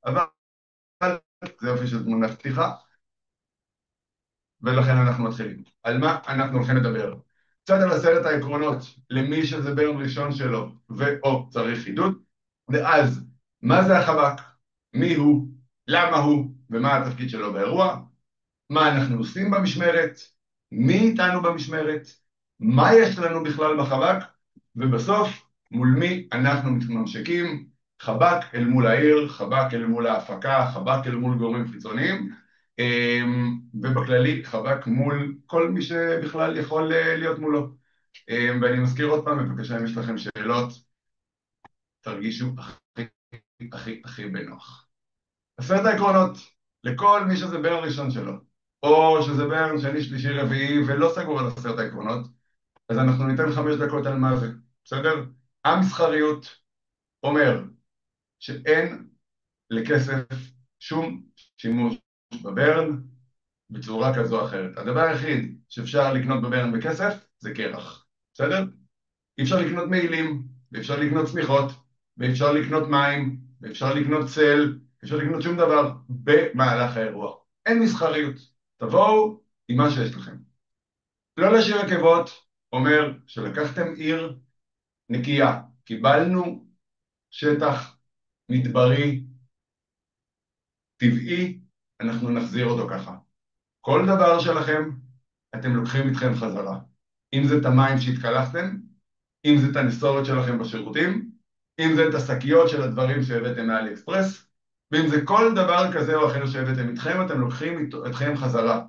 אבל זה יופי של תמונה פתיחה, ולכן אנחנו מתחילים. על מה אנחנו הולכים לדבר? קצת על 10 העקרונות למי שזה ברן ראשון שלו, ואו צריך חידוד, ואז מה זה החב"ק, מי הוא, למה הוא, ומה התפקיד שלו באירוע, מה אנחנו עושים במשמרת, מי איתנו במשמרת, מה יש לנו בכלל בחב"ק, ובסוף מול מי אנחנו מתממשקים, חב"ק אל מול העיר, חב"ק אל מול ההפקה, חב"ק אל מול גורמים חיצוניים, ובכללי חב"ק מול כל מי שבכלל יכול להיות מולו. ואני מזכיר עוד פעם, בבקשה אם יש לכם שאלות, תרגישו הכי הכי הכי בנוח. 10 העקרונות לכל מי שזה ברן ראשון שלו, או שזה ברן שני, שלישי, רביעי, ולא סגור על 10 העקרונות, אז אנחנו ניתן 5 דקות על מה זה, בסדר? המסחריות אומר שאין לכסף שום שימוש בברן בצורה כזו או אחרת. הדבר היחיד שאפשר לקנות בברן בכסף זה קרח, בסדר? אי אפשר לקנות מעילים, ואפשר לקנות צמיחות, ואפשר לקנות מים, ואפשר לקנות צל, אפשר לקנות שום דבר במהלך האירוע. אין מסחריות. תבואו עם מה שיש לכם. לא להשאיר עקבות אומר שלקחתם עיר נקייה, קיבלנו שטח מדברי, טבעי, אנחנו נחזיר אותו ככה. כל דבר שלכם, אתם לוקחים איתכם חזרה. אם זה את המים שהתקלחתם, אם זה את הנסורת שלכם בשירותים, אם זה את השקיות של הדברים שהבאתם מאלי אקספרס, ואם זה כל דבר כזה או אחר שהבאתם איתכם, אתם לוקחים אתכם חזרה.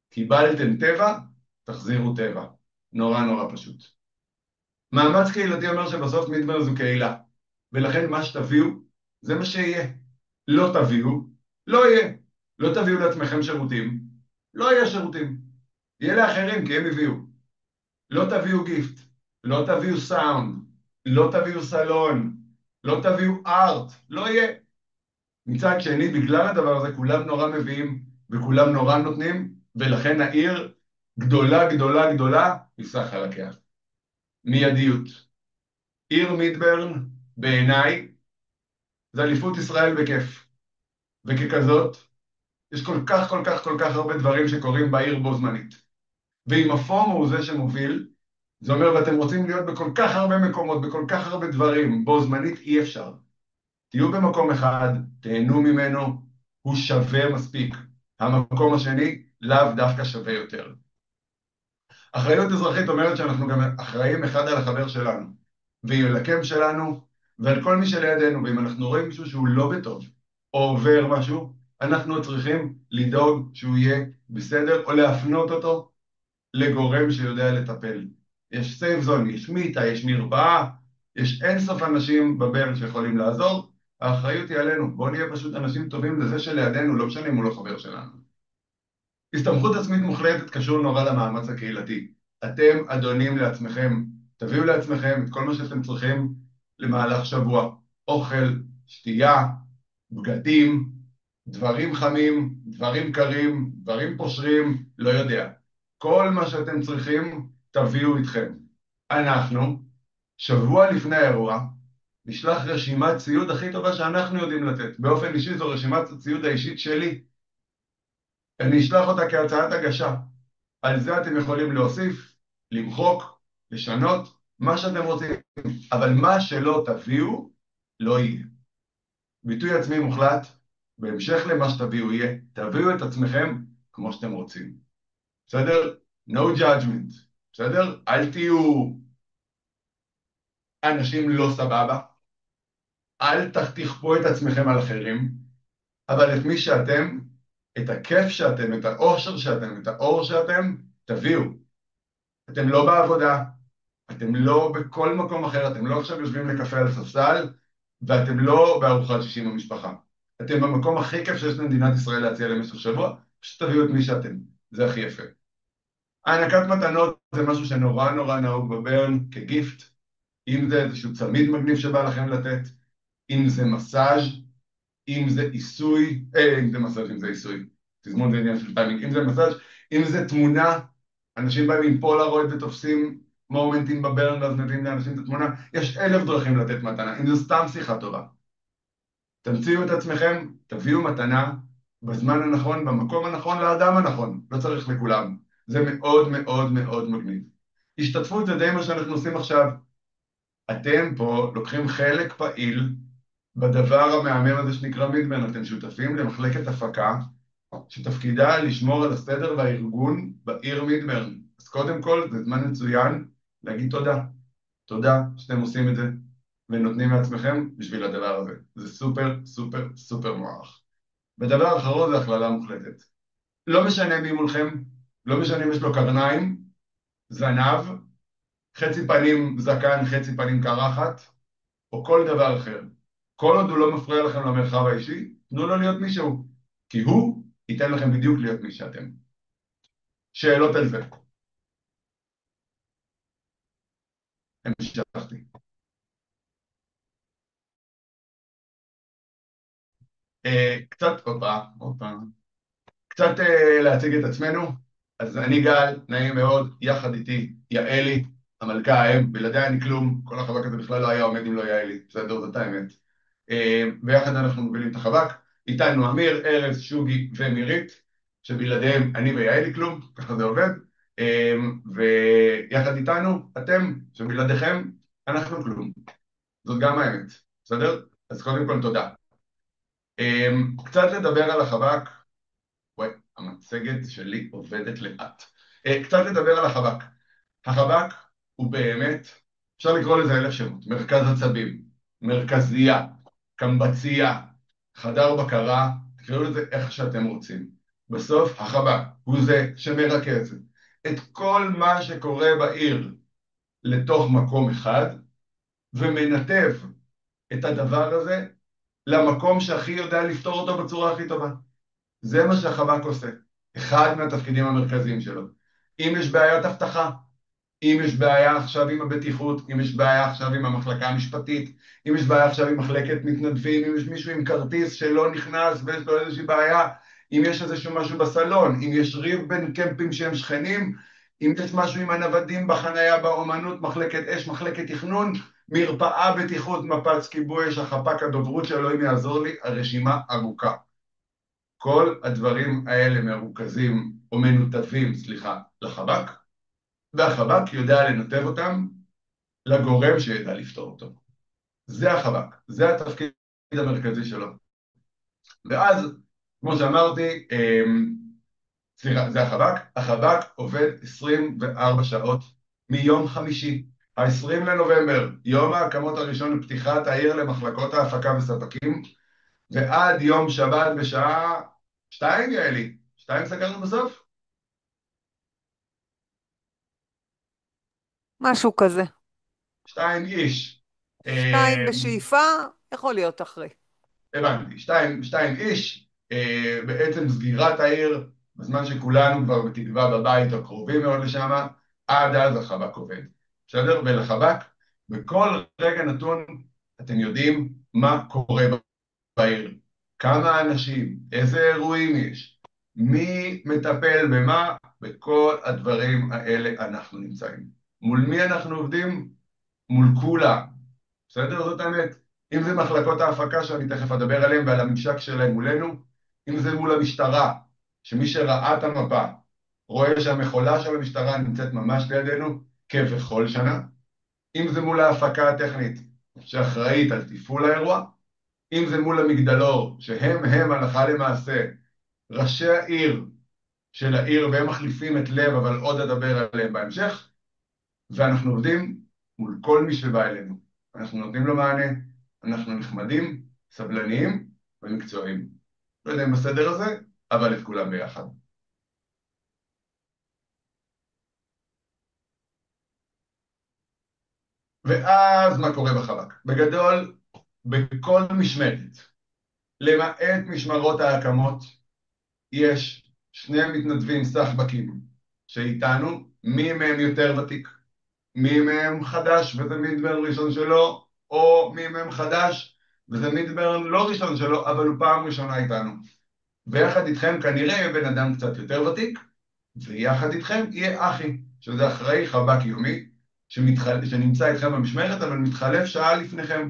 קיבלתם טבע, תחזירו טבע. נורא נורא פשוט. מאמץ קהילתי אומר שבסוף מידבר זו קהילה, ולכן מה שתביאו, זה מה שיהיה. לא תביאו, לא יהיה. לא תביאו לעצמכם שירותים, לא יהיה שירותים. יהיה לאחרים כי הם הביאו. לא תביאו גיפט, לא תביאו סאונד, לא תביאו סלון, לא תביאו ארט, לא יהיה. מצד שני, בגלל הדבר הזה, כולם נורא מביאים וכולם נורא נותנים, ולכן העיר גדולה גדולה גדולה מסך חלקיה. מיידיות. עיר מידברן, בעיניי, זה אליפות ישראל בכיף. וככזאת, יש כל כך כל כך כל כך הרבה דברים שקורים בעיר בו זמנית. ואם הפומו הוא זה שמוביל, זה אומר ואתם רוצים להיות בכל כך הרבה מקומות, בכל כך הרבה דברים, בו זמנית אי אפשר. תהיו במקום אחד, תהנו ממנו, הוא שווה מספיק. המקום השני, לאו דווקא שווה יותר. אחריות אזרחית אומרת שאנחנו גם אחראים אחד על החבר שלנו, וילקם שלנו, ועל כל מי שלידינו, ואם אנחנו רואים מישהו שהוא לא בטוב, או עובר משהו, אנחנו צריכים לדאוג שהוא יהיה בסדר, או להפנות אותו לגורם שיודע לטפל. יש סייב זון, יש מיטה, יש מרפאה, יש אינסוף אנשים בברן שיכולים לעזור, האחריות היא עלינו. בואו נהיה פשוט אנשים טובים לזה שלידינו, לא משנה אם הוא לא חבר שלנו. הסתמכות עצמית מוחלטת קשור נורא למאמץ הקהילתי. אתם אדונים לעצמכם, תביאו לעצמכם את כל מה שאתם צריכים למהלך שבוע. אוכל, שתייה, בגדים, דברים חמים, דברים קרים, דברים פושרים, לא יודע. כל מה שאתם צריכים, תביאו איתכם. אנחנו, שבוע לפני האירוע, נשלח רשימת ציוד הכי טובה שאנחנו יודעים לתת. באופן אישי זו רשימת הציוד האישית שלי. אני אשלח אותה כהצעת הגשה. על זה אתם יכולים להוסיף, למחוק, לשנות, מה שאתם רוצים. אבל מה שלא תביאו, לא יהיה. ביטוי עצמי מוחלט, בהמשך למה שתביאו יהיה, תביאו את עצמכם כמו שאתם רוצים. בסדר? No judgment. בסדר? אל תהיו אנשים לא סבבה. אל תכפו את עצמכם על אחרים, אבל את מי שאתם, את הכיף שאתם, את האושר שאתם, את האור שאתם, תביאו. אתם לא בעבודה, אתם לא בכל מקום אחר, אתם לא עכשיו יושבים לקפה על ספסל, ואתם לא בארוחת שישי עם המשפחה. אתם במקום הכי כיף שיש למדינת ישראל להציע למשך שבוע, פשוט תביאו את מי שאתם. זה הכי יפה. הענקת מתנות זה משהו שנורא נורא נהוג בברן כגיפט, אם זה איזשהו צמיד מגניב שבא לכם לתת, אם זה מסאז', אם זה עיסוי, אם זה מסאז', אם זה עיסוי, תזמון זה עניין של טיימינג, אם זה מסאז', אם זה תמונה, אנשים באים עם פולרויד ותופסים מומנטים בברן ואז מביאים לאנשים את התמונה, יש 1000 דרכים לתת מתנה, אם זו סתם שיחה טובה. תמציאו את עצמכם, תביאו מתנה בזמן הנכון, במקום הנכון, לאדם הנכון, לא צריך לכולם. זה מאוד מאוד מאוד מגניב. השתתפות זה די מה שאנחנו עושים עכשיו. אתם פה לוקחים חלק פעיל בדבר המהמם הזה שנקרא מידברן, אתם שותפים למחלקת הפקה, שתפקידה לשמור על הסדר והארגון בעיר מידברן. אז קודם כל, זה זמן מצוין להגיד תודה. תודה שאתם עושים את זה, ונותנים לעצמכם בשביל הדבר הזה. זה סופר סופר סופר מוערך. ודבר אחרון זה הכללה מוחלטת. לא משנה מי מולכם, לא משנה אם יש לו קרניים, זנב, חצי פנים זקן, חצי פנים קרחת, או כל דבר אחר. כל עוד הוא לא מפריע לכם למרחב האישי, תנו לו להיות מישהו, כי הוא ייתן לכם בדיוק להיות מי שאתם. שאלות על זה? המשכתי. קצת, קצת להציג את עצמנו. אז אני גל, נעים מאוד, יחד איתי יעלי, המלכה האם, בלעדיה אני כלום, כל החבק הזה בכלל לא היה עומד אם לא יעלי, בסדר, זאת האמת. ביחד אנחנו מובילים את החבק, איתנו אמיר, ארז, שוגי ומירית, שבלעדיהם אני ויעלי כלום, ככה זה עובד, ויחד איתנו אתם, שבלעדיכם אנחנו כלום. זאת גם האמת, בסדר? אז קודם כל תודה. קצת לדבר על החבק, וואי, המצגת שלי עובדת לאט. קצת לדבר על החבק. החבק הוא באמת, אפשר לקרוא לזה 1000 שמות, מרכז עצבים, מרכזייה, קמבצייה, חדר בקרה, תקראו לזה איך שאתם רוצים. בסוף החבק הוא זה שמרכז את כל מה שקורה בעיר לתוך מקום אחד, ומנתב את הדבר הזה למקום שהכי יודע לפתור אותו בצורה הכי טובה. זה מה שהחבק עושה, אחד מהתפקידים המרכזיים שלו. אם יש בעיית אבטחה, אם יש בעיה עכשיו עם הבטיחות, אם יש בעיה עכשיו עם המחלקה המשפטית, אם יש בעיה עכשיו עם מחלקת מתנדבים, אם יש מישהו עם כרטיס שלא נכנס ויש לו איזושהי בעיה, אם יש איזשהו משהו בסלון, אם יש ריב בין קמפים שהם שכנים, אם יש משהו עם הנוודים בחנייה, באומנות, מחלקת אש, מחלקת תכנון, מרפאה, בטיחות, מפץ, כיבוי אש, החפ"ק, הדוברות שאלוהים יעזור לי, הרשימה ארוכה. כל הדברים האלה מרוכזים או מנותבים, לחבק, והחבק יודע לנתב אותם לגורם שידע לפתור אותו. זה החבק, זה התפקיד המרכזי שלו. ואז, כמו שאמרתי, זה החבק. החבק עובד 24 שעות מיום חמישי, ה-20 לנובמבר, יום ההקמות הראשון לפתיחת העיר למחלקות ההפקה וספקים, ועד יום שבת בשעה 2, יעלי. 2 סגרנו בסוף? משהו כזה. 2 איש. 2 בשאיפה, יכול להיות אחרי. הבנתי, שתיים איש, בעצם סגירת העיר, בזמן שכולנו כבר בתקווה בבית או קרובים מאוד לשם, עד אז החבק עובד. בסדר? ולחבק, בכל רגע נתון, אתם יודעים מה קורה בעיר. כמה אנשים, איזה אירועים יש, מי מטפל במה, בכל הדברים האלה אנחנו נמצאים. מול מי אנחנו עובדים? מול כולם. בסדר? זאת האמת. אם זה מחלקות ההפקה שאני תכף אדבר עליהן ועל הממשק שלהם מולנו, אם זה מול המשטרה, שמי שראה את המפה רואה שהמכולה של המשטרה נמצאת ממש לידינו, כבכל שנה, אם זה מול ההפקה הטכנית שאחראית על תפעול האירוע, אם זה מול המגדלור, שהם הלכה למעשה ראשי העיר של העיר, והם מחליפים את לב, אבל עוד אדבר עליהם בהמשך, ואנחנו עובדים מול כל מי שבא אלינו. אנחנו נותנים לו מענה, אנחנו נחמדים, סבלניים ומקצועיים. לא יודע אם בסדר הזה, אבל את כולם ביחד. ואז מה קורה בחבק? בגדול, בכל משמרת, למעט משמרות ההקמות, יש 2 מתנדבים סחבקים שאיתנו, מי מהם יותר ותיק, מי מהם חדש וזה מידברן ראשון שלו, או מי מהם חדש וזה מידברן לא ראשון שלו, אבל הוא פעם ראשונה איתנו. ויחד איתכם כנראה יהיה בן אדם קצת יותר ותיק, ויחד איתכם יהיה אחי, שזה אחראי חבק יומי, שנמצא איתכם במשמרת, אבל מתחלף שעה לפניכם.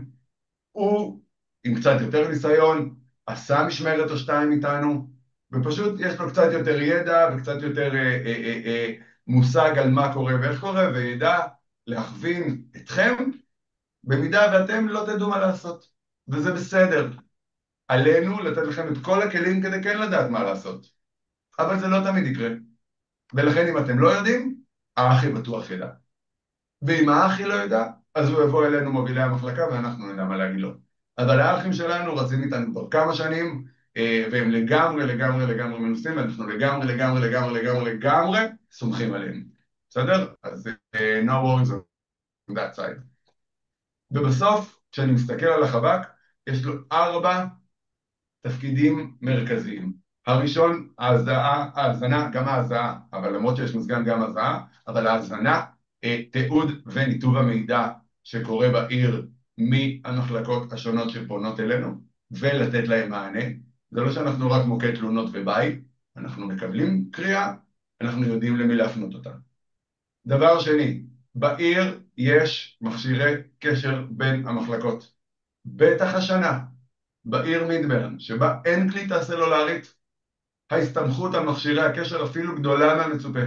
הוא עם קצת יותר ניסיון, עשה משמרת או שתיים איתנו, ופשוט יש לו קצת יותר ידע וקצת יותר מושג על מה קורה ואיך קורה, וידע להכווין אתכם במידה ואתם לא תדעו מה לעשות, וזה בסדר. עלינו לתת לכם את כל הכלים כדי כן לדעת מה לעשות, אבל זה לא תמיד יקרה. ולכן אם אתם לא יודעים, האחי בטוח ידע. ואם האחי לא ידע, אז הוא יבוא אלינו מובילי המחלקה ואנחנו נדע מה להגיד לו. אבל האחים שלנו רצים איתנו כבר כמה שנים, והם לגמרי לגמרי לגמרי מנוסים, ואנחנו לגמרי לגמרי לגמרי לגמרי לגמרי סומכים עליהם. בסדר? אז no worries on that side. ובסוף, כשאני מסתכל על החב"ק, יש לו 4 תפקידים מרכזיים. הראשון, ההאזנה, גם ההזעה, אבל למרות שיש מזגן גם הזעה, אבל ההאזנה, תיעוד וניתוב המידע שקורה בעיר מהמחלקות השונות שפונות אלינו, ולתת להם מענה. זה לא שאנחנו רק מוקד תלונות וביי, אנחנו מקבלים קריאה, אנחנו יודעים למי להפנות אותה. דבר שני, בעיר יש מכשירי קשר בין המחלקות. בטח השנה, בעיר מידברן, שבה אין קליטה סלולרית, ההסתמכות על מכשירי הקשר אפילו גדולה מהמצופה.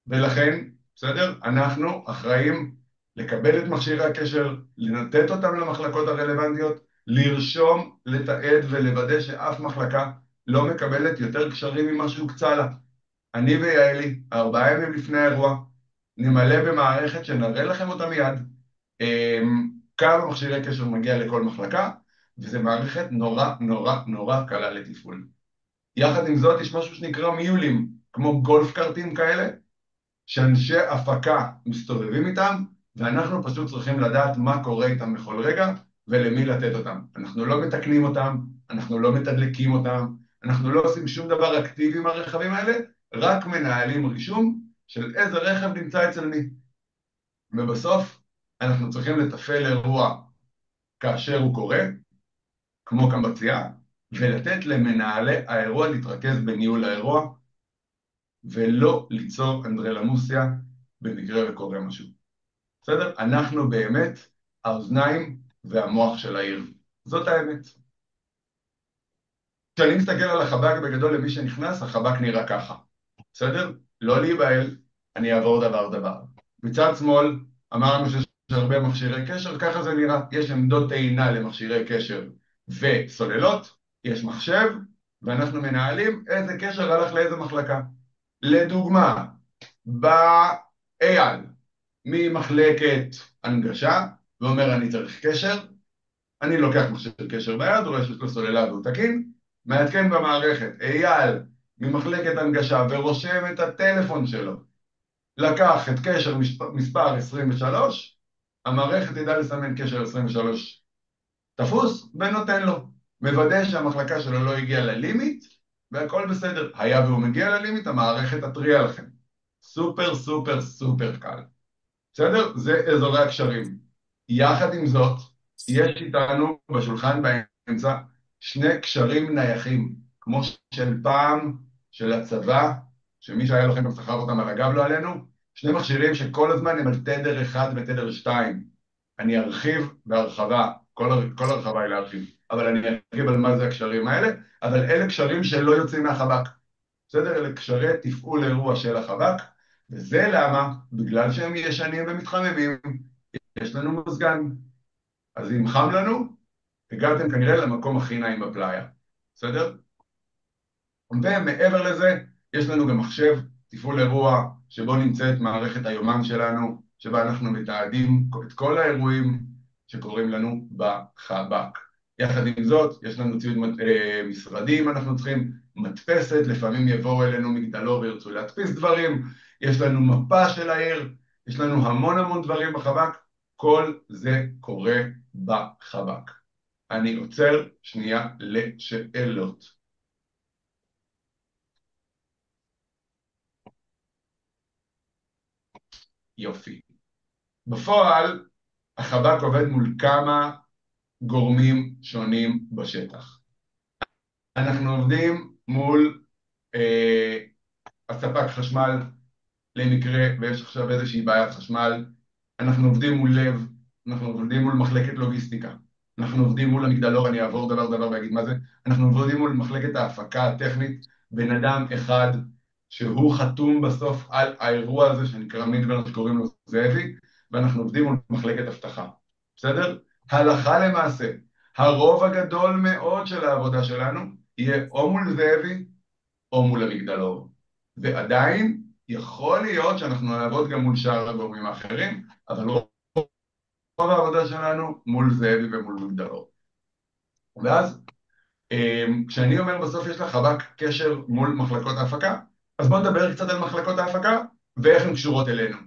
ולכן, בסדר, אנחנו אחראים לקבל את מכשירי הקשר, לנתת אותם למחלקות הרלוונטיות, לרשום, לתעד ולוודא שאף מחלקה לא מקבלת יותר קשרים ממה שהוקצה לה. אני ויעלי, 4 ימים לפני האירוע, נמלא במערכת שנראה לכם אותה מיד, כמה מכשירי קשר מגיע לכל מחלקה, וזו מערכת נורא נורא נורא קלה לתפעול. יחד עם זאת יש משהו שנקרא מיולים, כמו גולף קארטים כאלה, שאנשי הפקה מסתובבים איתם, ואנחנו פשוט צריכים לדעת מה קורה איתם בכל רגע, ולמי לתת אותם. אנחנו לא מתקנים אותם, אנחנו לא מתדלקים אותם, אנחנו לא עושים שום דבר אקטיבי עם הרכבים האלה, רק מנהלים רישום של איזה רכב נמצא אצל מי. ובסוף אנחנו צריכים לתפעל אירוע כאשר הוא קורה, כמו קמב"צייה, ולתת למנהלי האירוע להתרכז בניהול האירוע, ולא ליצור אנדרלמוסיה במקרה וקורה משהו. בסדר? אנחנו באמת האוזניים והמוח של העיר. זאת האמת. כשאני מסתכל על החב"ק בגדול למי שנכנס, החב"ק נראה ככה. בסדר? לא להיבהל, אני אעבור דבר דבר. מצד שמאל, אמרנו שיש הרבה מכשירי קשר, ככה זה נראה. יש עמדות טעינה למכשירי קשר וסוללות, יש מחשב, ואנחנו מנהלים איזה קשר הלך לאיזה מחלקה. לדוגמה, באייל, ממחלקת הנגשה, ואומר אני צריך קשר, אני לוקח מכשיר קשר ביד, רואה שיש לו סוללה והוא תקין, מעדכן במערכת, אייל ממחלקת הנגשה ורושם את הטלפון שלו, לקח את קשר מספר 23, המערכת ידע לסמן קשר 23 תפוס ונותן לו, מוודא שהמחלקה שלו לא הגיעה ללימיט, והכל בסדר. היה והוא מגיע ללימיט, המערכת תטריע לכם. סופר סופר סופר קל. בסדר? זה אזורי הקשרים. יחד עם זאת, יש איתנו בשולחן באמצע 2 קשרים נייחים, כמו של פעם, של הצבא, שמי שהיה לוחם גם שכר אותם על הגב לא עלינו, 2 מכשירים שכל הזמן הם על תדר 1 ותדר 2. אני ארחיב בהרחבה, כל הרחבה היא להרחיב, אבל אני ארחיב על מה זה הקשרים האלה, אבל אלה קשרים שלא יוצאים מהחב"ק. בסדר? אלה קשרי תפעול אירוע של החב"ק, וזה למה? בגלל שהם ישנים ומתחממים, יש לנו מזגן. אז אם חם לנו, הגעתם כנראה למקום הכי נעים בפלאיה. בסדר? ומעבר לזה, יש לנו גם מחשב, תפעול אירוע, שבו נמצאת מערכת היומן שלנו, שבה אנחנו מתעדים את כל האירועים שקורים לנו בחב"ק. יחד עם זאת, יש לנו ציוד משרדים, אנחנו צריכים מדפסת, לפעמים יבואו אלינו מגדלו וירצו להדפיס דברים, יש לנו מפה של העיר, יש לנו המון המון דברים בחב"ק, כל זה קורה בחב"ק. אני עוצר שנייה לשאלות. יופי. בפועל, החב"ק עובד מול כמה גורמים שונים בשטח. אנחנו עובדים מול הספק חשמל, למקרה ויש עכשיו איזושהי בעיית חשמל. אנחנו עובדים מול לב, אנחנו עובדים מול מחלקת לוגיסטיקה. אנחנו עובדים מול המגדלור, אני אעבור דבר דבר ואגיד מה זה. אנחנו עובדים מול מחלקת ההפקה הטכנית, בן אדם אחד שהוא חתום בסוף על האירוע הזה שנקרא מידברן שקוראים לו זאבי, ואנחנו עובדים מול מחלקת אבטחה. בסדר? הלכה למעשה, הרוב הגדול מאוד של העבודה שלנו יהיה או מול זאבי או מול המגדלור. ועדיין יכול להיות שאנחנו נעבוד גם מול שאר הגורמים האחרים, אבל רוב העבודה שלנו מול זאבי ומול מגדלור. ואז כשאני אומר בסוף יש לך חב"ק קשר מול מחלקות ההפקה, אז בואו נדבר קצת על מחלקות ההפקה ואיך הן קשורות אלינו.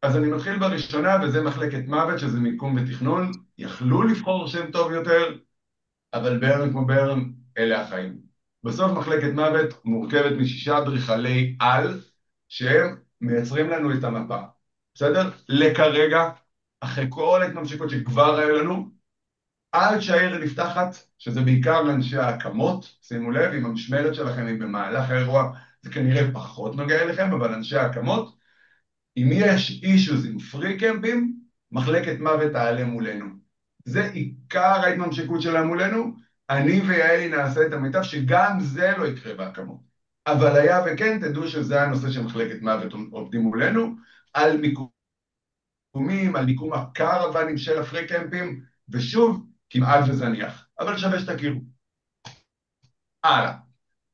אז אני מתחיל בראשונה, וזה מחלקת מוות, שזה מיקום ותכנון. יכלו לבחור שם טוב יותר, אבל ברן כמו ברן, אלה החיים. בסוף מחלקת מוות מורכבת משישה אדריכלי על, שהם מייצרים לנו את המפה. בסדר? לכרגע, אחרי כל ההתממשקות שכבר היו לנו, עד שהעיר נפתחת, שזה בעיקר לאנשי ההקמות, שימו לב, אם המשמרת שלכם היא במהלך האירוע, זה כנראה פחות נוגע אליכם, אבל אנשי ההקמות, אם יש אישוז עם פרי קמפים, מחלקת מוות תעלה מולנו. זה עיקר ההתממשקות שלה מולנו. אני ויעלי נעשה את המיטב שגם זה לא יקרה בהקמות. אבל היה וכן, תדעו שזה הנושא של מחלקת מוות עובדים מולנו, על מיקומים, על מיקום הקרוונים של הפרי קמפים, ושוב, כמעט וזניח. אבל שווה שתכירו. הלאה.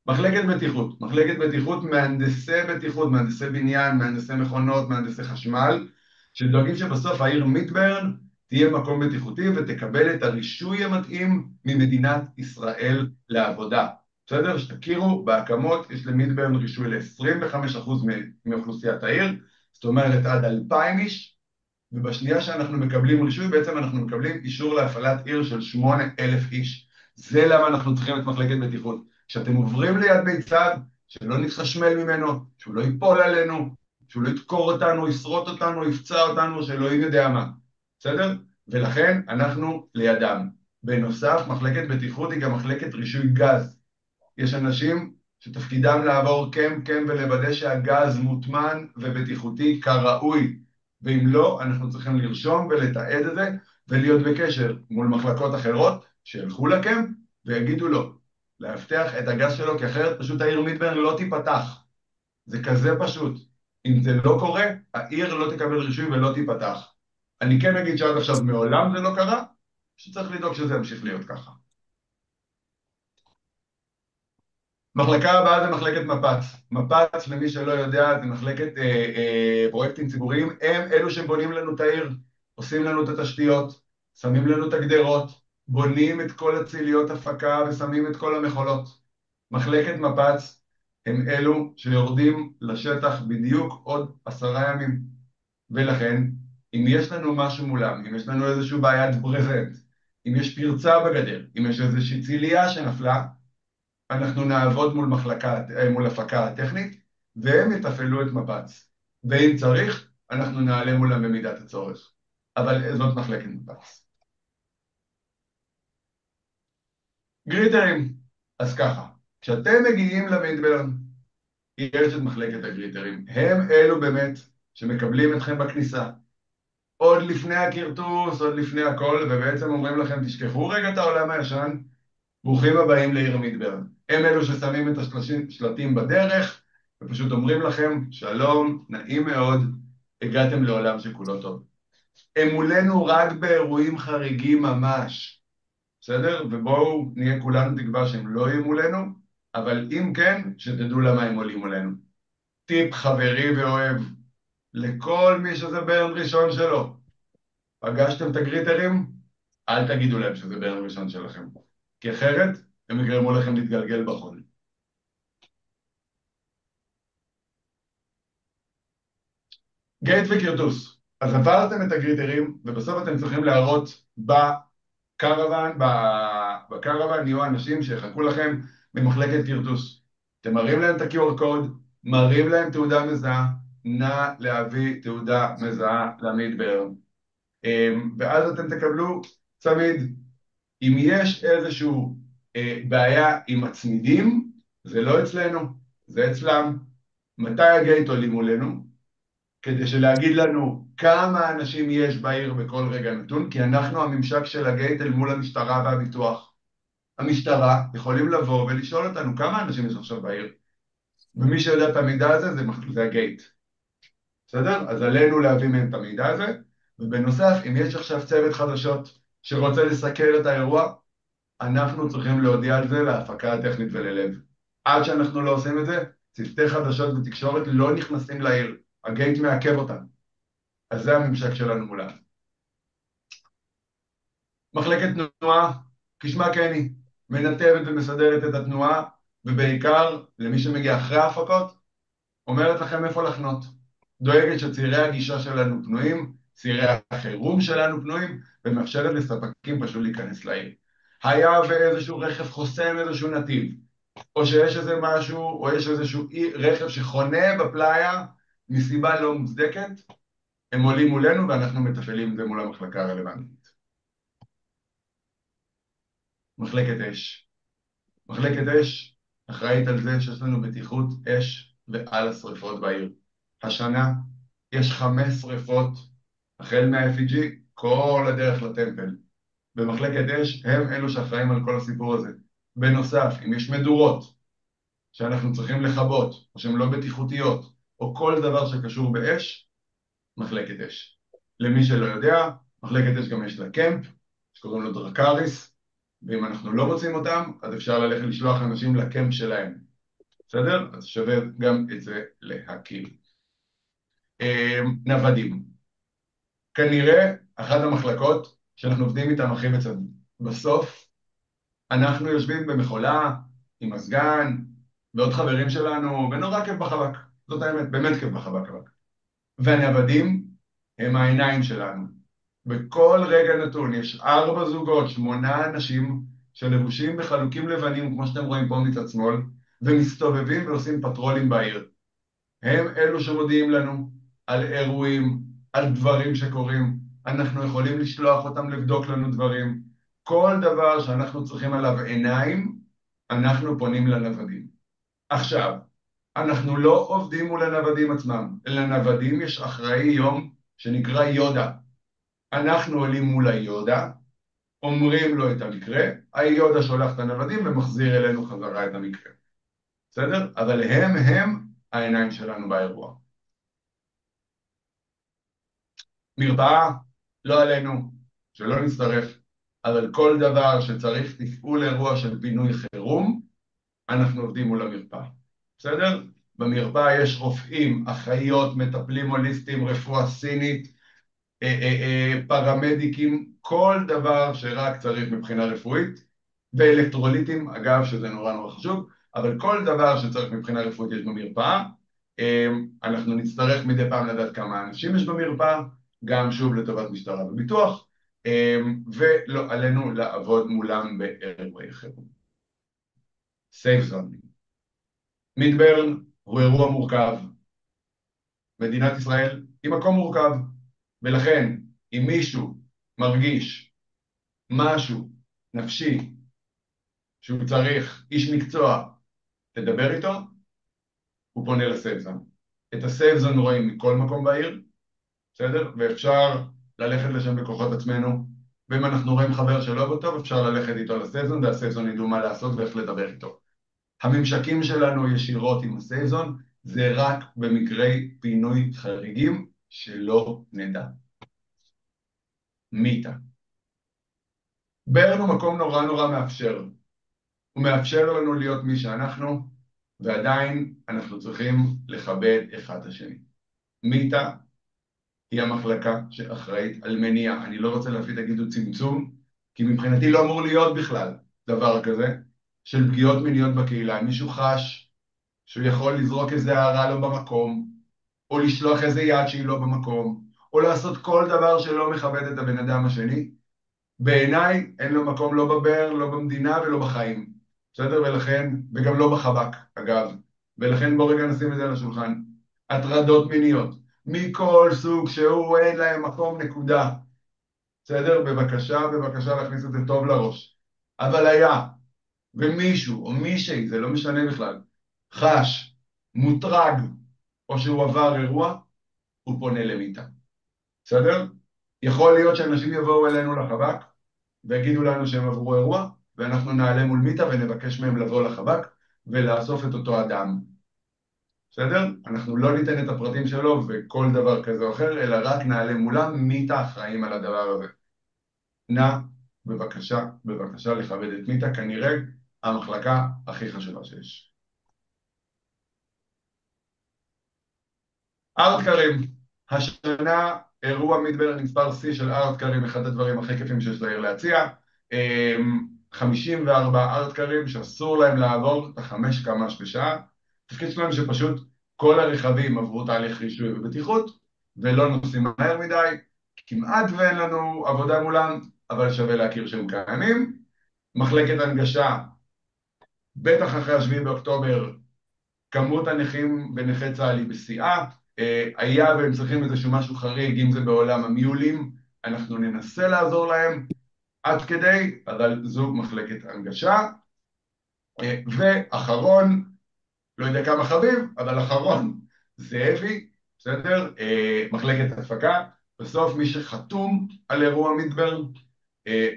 מחלקת בטיחות. מחלקת בטיחות, מהנדסי בטיחות, מהנדסי בניין, מהנדסי מכונות, מהנדסי חשמל, שדואגים שבסוף העיר מידברן תהיה מקום בטיחותי ותקבל את הרישוי המתאים ממדינת ישראל לעבודה. בסדר? שתכירו, בהקמות יש למידברן רישוי ל-25% מאוכלוסיית העיר, זאת אומרת עד 2,000 איש, ובשנייה שאנחנו מקבלים רישוי, בעצם אנחנו מקבלים אישור להפעלת עיר של 8,000 איש. זה למה אנחנו צריכים את מחלקת בטיחות. כשאתם עוברים ליד מיצג, שלא נתחשמל ממנו, שהוא לא ייפול עלינו, שהוא לא ידקור אותנו, ישרוט אותנו, יפצע אותנו, שאלוהים יודע מה. בסדר? ולכן אנחנו לידם. בנוסף, מחלקת בטיחות היא גם מחלקת רישוי גז. יש אנשים שתפקידם לעבור קם ולוודא שהגז מוטמן ובטיחותי כראוי. ואם לא, אנחנו צריכים לרשום ולתעד את זה, ולהיות בקשר מול מחלקות אחרות שילכו לקמפ ויגידו לו להבטיח את הגז שלו, כי אחרת פשוט העיר מידברן לא תיפתח. זה כזה פשוט. אם זה לא קורה, העיר לא תקבל רישוי ולא תיפתח. אני כן אגיד שעד עכשיו מעולם זה לא קרה, שצריך לדאוג שזה ימשיך להיות ככה. מחלקה הבאה זה מחלקת מפץ. מפץ, למי שלא יודע, זה מחלקת פרויקטים ציבוריים. הם אלו שבונים לנו את העיר, עושים לנו את התשתיות, שמים לנו את הגדרות, בונים את כל הציליות הפקה ושמים את כל המכולות. מחלקת מפץ הם אלו שיורדים לשטח בדיוק עוד 10 ימים. ולכן, אם יש לנו משהו מולם, אם יש לנו איזושהי בעיית ברזנט, אם יש פרצה בגדר, אם יש איזושהי ציליה שנפלה, אנחנו נעבוד מול הפקה הטכנית, והם יתפעלו את מפץ. ואם צריך, אנחנו נעלה מולם במידת הצורך. אבל זאת מחלקת מפץ. גריטרים. אז ככה, כשאתם מגיעים למידברן, יש את מחלקת הגריטרים. הם אלו באמת שמקבלים אתכם בכניסה. עוד לפני הכרטוס, עוד לפני הכל, ובעצם אומרים לכם, תשכחו רגע את העולם הישן, ברוכים הבאים לעיר מידברן. הם אלו ששמים את השלטים בדרך, ופשוט אומרים לכם, שלום, נעים מאוד, הגעתם לעולם שכולו טוב. הם מולנו רק באירועים חריגים ממש, בסדר? ובואו נהיה כולנו תקווה שהם לא יהיו מולנו, אבל אם כן, שתדעו למה הם עולים מולנו. טיפ חברי ואוהב, לכל מי שזה ברן ראשון שלו. פגשתם את הגריטרים? אל תגידו להם שזה ברן ראשון שלכם. כי אחרת, הם יגרמו לכם להתגלגל בחול. גייט וכרטוס. אז עברתם את הגריטרים, ובסוף אתם צריכים להראות בקרוון יהיו אנשים שיחכו לכם במחלקת כרטוס. אתם מראים להם את ה-QR code, מראים להם תעודה מזהה, נא להביא תעודה מזהה למידברן. ואז אתם תקבלו צמיד. אם יש איזשהו בעיה עם הצמידים, זה לא אצלנו, זה אצלם. מתי הגייט עולים מולנו? כדי שלהגיד לנו כמה אנשים יש בעיר בכל רגע נתון, כי אנחנו הממשק של הגייט אל מול המשטרה והביטוח. המשטרה יכולים לבוא ולשאול אותנו כמה אנשים יש עכשיו בעיר, ומי שיודע את המידע הזה זה הגייט. בסדר? אז עלינו להביא מהם את המידע הזה, ובנוסף, אם יש עכשיו צוות חדשות שרוצה לסקר את האירוע, אנחנו צריכים להודיע על זה להפקה הטכנית וללב. עד שאנחנו לא עושים את זה, צוותי חדשות ותקשורת לא נכנסים לעיר, הגייט מעכב אותם. אז זה הממשק שלנו מולם. מחלקת תנועה, כשמה כן היא, מנתבת ומסדרת את התנועה, ובעיקר, למי שמגיע אחרי ההפקות, אומרת לכם איפה לחנות. דואגת שצירי הגישה שלנו פנויים, צירי החירום שלנו פנויים, ומאפשרת לספקים פשוט להיכנס לעיר. היה ואיזשהו רכב חוסם איזשהו נתיב, או שיש איזה משהו, או יש איזשהו רכב שחונה בפלאיה מסיבה לא מוצדקת, הם עולים מולנו ואנחנו מתפעלים את זה מול המחלקה הרלוונטית. מחלקת אש. מחלקת אש אחראית על זה שיש לנו בטיחות אש ועל השריפות בעיר. השנה יש 5 שריפות, החל מה-FEG, כל הדרך לטמפל. במחלקת אש הם אלו שאחראים על כל הסיפור הזה. בנוסף, אם יש מדורות שאנחנו צריכים לכבות, או שהן לא בטיחותיות, או כל דבר שקשור באש, מחלקת אש. למי שלא יודע, מחלקת אש גם יש לה קמפ, שקוראים לו דרקריס, ואם אנחנו לא מוצאים אותם, אז אפשר ללכת לשלוח אנשים לקמפ שלהם. בסדר? אז שווה גם את זה להכיר. נוודים. כנראה אחת המחלקות שאנחנו עובדים איתם הכי בצד. בסוף אנחנו יושבים במחולה עם הסגן ועוד חברים שלנו, ונורא כיף בחבק. זאת האמת, באמת כיף בחבק. והנוודים הם העיניים שלנו. בכל רגע נתון יש 4 זוגות, 8 אנשים שלבושים בחלוקים לבנים, כמו שאתם רואים פה מצד שמאל, ומסתובבים ועושים פטרולים בעיר. הם אלו שמודיעים לנו על אירועים, על דברים שקורים. אנחנו יכולים לשלוח אותם לבדוק לנו דברים. כל דבר שאנחנו צריכים עליו עיניים, אנחנו פונים לנוודים. עכשיו, אנחנו לא עובדים מול הנוודים עצמם. לנוודים יש אחראי יום שנקרא יודה. אנחנו עולים מול היודה, אומרים לו את המקרה, היודה שולח את הנוודים ומחזיר אלינו חזרה את המקרה. בסדר? אבל הם העיניים שלנו באירוע. מרפאה, לא עלינו, שלא נצטרף, אבל כל דבר שצריך תפעול אירוע של פינוי חירום, אנחנו עובדים מול המרפאה. בסדר? במרפאה יש רופאים, אחיות, מטפלים הוליסטיים, רפואה סינית, פרמדיקים, כל דבר שרק צריך מבחינה רפואית, ואלקטרוליטים, אגב, שזה נורא נורא חשוב, אבל כל דבר שצריך מבחינה רפואית יש במרפאה. אנחנו נצטרך מדי פעם לדעת כמה אנשים יש במרפאה, גם שוב לטובת משטרה וביטוח, ולא עלינו לעבוד מולם באירועי חירום. סייף זון. מידברן הוא אירוע מורכב. מדינת ישראל היא מקום מורכב, ולכן אם מישהו מרגיש משהו נפשי שהוא צריך איש מקצוע לדבר איתו, הוא פונה לסייף זון. את הסייף זון רואים מכל מקום בעיר, בסדר? ואפשר ללכת לשם בכוחות עצמנו, ואם אנחנו רואים חבר שלא בטוב, אפשר ללכת איתו לסייף זון, והסייף זון ידעו מה לעשות ואיך לדבר איתו. הממשקים שלנו ישירות עם הסייף זון, זה רק במקרי פינוי חריגים שלא נדע. מיטה. ברן הוא מקום נורא נורא מאפשר. הוא מאפשר לנו להיות מי שאנחנו, ועדיין אנחנו צריכים לכבד אחד את השני. מיטה היא המחלקה שאחראית על מניעה. אני לא רוצה להביא תגידו צמצום, כי מבחינתי לא אמור להיות בכלל דבר כזה, של פגיעות מיניות בקהילה. אם מישהו חש שהוא יכול לזרוק איזה הערה לא במקום, או לשלוח איזה יד שהיא לא במקום, או לעשות כל דבר שלא מכבד את הבן אדם השני, בעיניי אין לו מקום לא בבר, לא במדינה ולא בחיים. בסדר? ולכן, וגם לא בחבק, אגב. ולכן בוא רגע נשים את זה על השולחן. הטרדות מיניות. מכל סוג שהוא אין להם מקום נקודה. בסדר? בבקשה להכניס את זה טוב לראש. אבל היה, ומישהו או מישהי, זה לא משנה בכלל, חש, מוטרד, או שהוא עבר אירוע, הוא פונה למיטה. בסדר? יכול להיות שאנשים יבואו אלינו לחב"ק ויגידו לנו שהם עברו אירוע, ואנחנו נעלה מול מיטה ונבקש מהם לבוא לחב"ק ולאסוף את אותו אדם. בסדר? אנחנו לא ניתן את הפרטים שלו וכל דבר כזה או אחר, אלא רק נעלה מולם, מיטה אחראים על הדבר הזה. נא, בבקשה, בבקשה לכבד את מיטה, כנראה המחלקה הכי חשובה שיש. ארטקרים, השנה אירוע מידברן מספר C של ארטקרים, אחד הדברים הכי כיפים שיש לעיר להציע. 54 ארטקרים שאסור להם לעבור את ה5 קמ"ש בשעה. התפקיד שלהם שפשוט כל הרכבים עברו תהליך רישוי ובטיחות ולא נוסעים מהר מדי, כמעט ואין לנו עבודה מולם, אבל שווה להכיר שהם קיימים. מחלקת הנגשה, בטח אחרי 7 באוקטובר, כמות הנכים ונכי צה"ל היא בשיאה. היה והם צריכים איזשהו משהו חריג, אם זה בעולם המיולים, אנחנו ננסה לעזור להם עד כדי, אבל זו מחלקת הנגשה. ואחרון, לא יודע כמה חביב, אבל אחרון, זאבי, בסדר? מחלקת הפקה. בסוף מי שחתום על אירוע מידברן,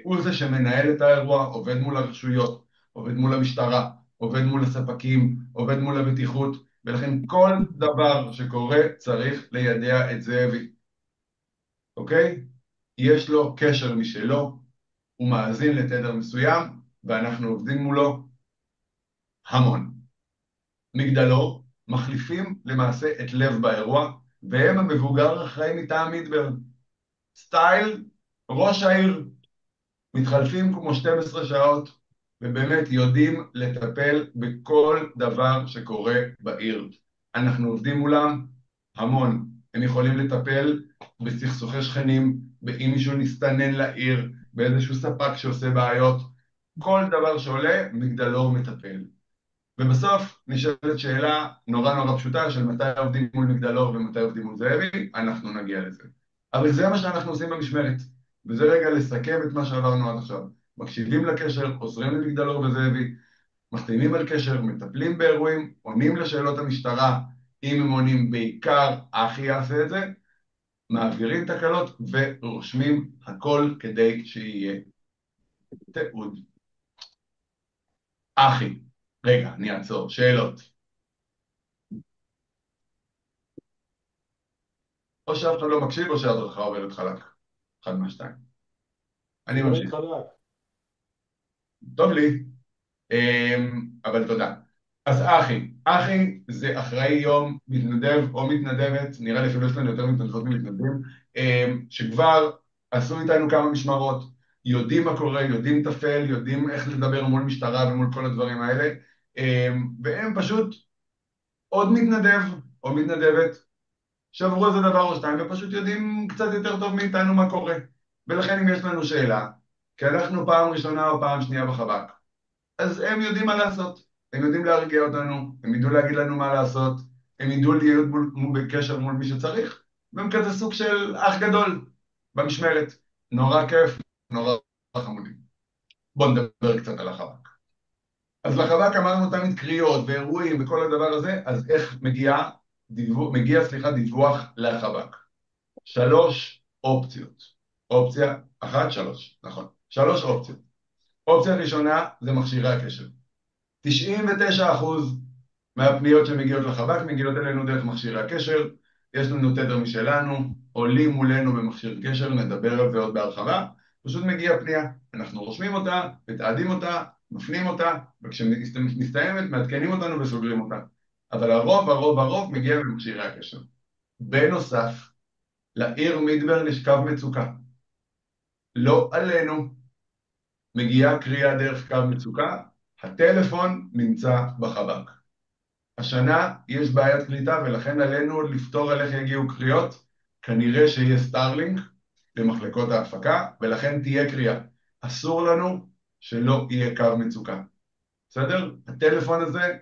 הוא זה שמנהל את האירוע, עובד מול הרשויות, עובד מול המשטרה, עובד מול הספקים, עובד מול הבטיחות, ולכן כל דבר שקורה צריך לידע את זאבי, אוקיי? יש לו קשר משלו, הוא מאזין לתדר מסוים, ואנחנו עובדים מולו המון. מגדלור מחליפים למעשה את לב באירוע, והם המבוגר האחראי מטעם מידברן. סטייל, ראש העיר, מתחלפים כמו 12 שעות, ובאמת יודעים לטפל בכל דבר שקורה בעיר. אנחנו עובדים מולם המון. הם יכולים לטפל בסכסוכי שכנים, באם מישהו נסתנן לעיר, באיזשהו ספק שעושה בעיות. כל דבר שעולה, מגדלור מטפל. ובסוף נשאלת שאלה נורא נורא פשוטה של מתי עובדים מול מגדלור ומתי עובדים מול זאבי, אנחנו נגיע לזה. אבל זה מה שאנחנו עושים במשמרת. וזה רגע לסכם את מה שעברנו עד עכשיו. מקשיבים לקשר, עוזרים למגדלור וזאבי, מחתימים על קשר, מטפלים באירועים, עונים לשאלות המשטרה, אם הם עונים בעיקר, אחי יעשה את זה, מעבירים תקלות ורושמים הכל כדי שיהיה תיעוד. אחי, רגע, אני אעצור, שאלות. או שאף אחד לא מקשיב או שההדרכה עובדת חלק. אחד מהשתיים. אני עובד ממשיך. חלק. טוב לי. אבל תודה. אז אחי זה אחראי יום מתנדב או מתנדבת, נראה לי אפילו יש לנו יותר מתנדבות ממתנדבים, שכבר עשו איתנו כמה משמרות, יודעים מה קורה, יודעים תפל, יודעים איך לדבר מול משטרה ומול כל הדברים האלה, והם פשוט עוד מתנדב או מתנדבת שעברו איזה דבר או שתיים ופשוט יודעים קצת יותר טוב מאיתנו מה קורה. ולכן אם יש לנו שאלה, כי אנחנו פעם ראשונה או פעם שנייה בחב"ק, אז הם יודעים מה לעשות, הם יודעים להרגיע אותנו, הם ידעו להגיד לנו מה לעשות, הם ידעו להיות בקשר מול מי שצריך, והם כזה סוג של אח גדול במשמרת. נורא כיף, נורא חמודים. בואו נדבר קצת על החב"ק. אז לחב"ק אמרנו תמיד קריאות ואירועים וכל הדבר הזה, אז איך מגיע דיווח לחב"ק? 3 אופציות. אופציה 1, 3, נכון. 3 אופציות. אופציה ראשונה זה מכשירי הקשר. 99% מהפניות שמגיעות לחב"ק מגיעות אלינו דרך מכשירי הקשר, יש לנו תדר משלנו, עולים מולנו במכשיר קשר, נדבר על זה עוד בהרחבה, פשוט מגיעה פנייה, אנחנו רושמים אותה, מתעדים אותה, מפנים אותה, וכשמסתיימת מעדכנים אותנו וסוגרים אותה. אבל הרוב מגיע במכשירי הקשר. בנוסף, לעיר מידברן יש קו מצוקה. לא עלינו, מגיעה קריאה דרך קו מצוקה, הטלפון נמצא בחב"ק. השנה יש בעיית קליטה ולכן עלינו לפתור על איך יגיעו קריאות, כנראה שיהיה סטארלינק במחלקות ההפקה ולכן תהיה קריאה. אסור לנו שלא יהיה קו מצוקה. בסדר? הטלפון הזה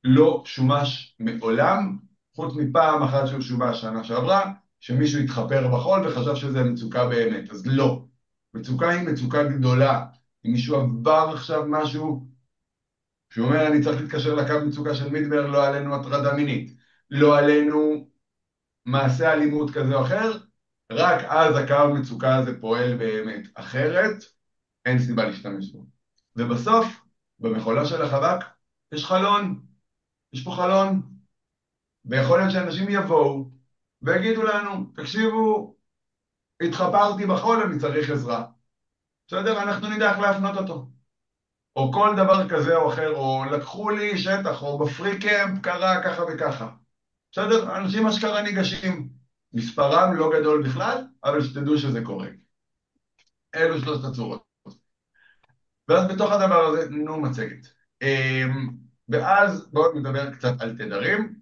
לא שומש מעולם, חוץ מפעם אחת שהוא שומש שנה שעברה, שמישהו התחפר בחול וחשב שזה מצוקה באמת, אז לא. מצוקה היא מצוקה גדולה. אם מישהו עבר עכשיו משהו שהוא אומר אני צריך להתקשר לקו מצוקה של מידברן, לא עלינו הטרדה מינית, לא עלינו מעשה אלימות כזה או אחר, רק אז הקו מצוקה הזה פועל באמת. אחרת, אין סיבה להשתמש בו. ובסוף, במכולה של החב"ק, יש חלון. יש פה חלון. ויכול להיות שאנשים יבואו ויגידו לנו, תקשיבו, התחפרתי בחול, אני צריך עזרה. בסדר? אנחנו נדע איך להפנות אותו. או כל דבר כזה או אחר, או לקחו לי שטח, או בפרי קמפ קרה ככה וככה. בסדר? אנשים אשכרה ניגשים. מספרם לא גדול בכלל, אבל שתדעו שזה קורה. אלו שלושת הצורות. ואז בתוך הדבר הזה, נו מצגת. ואז בואו נדבר קצת על תדרים,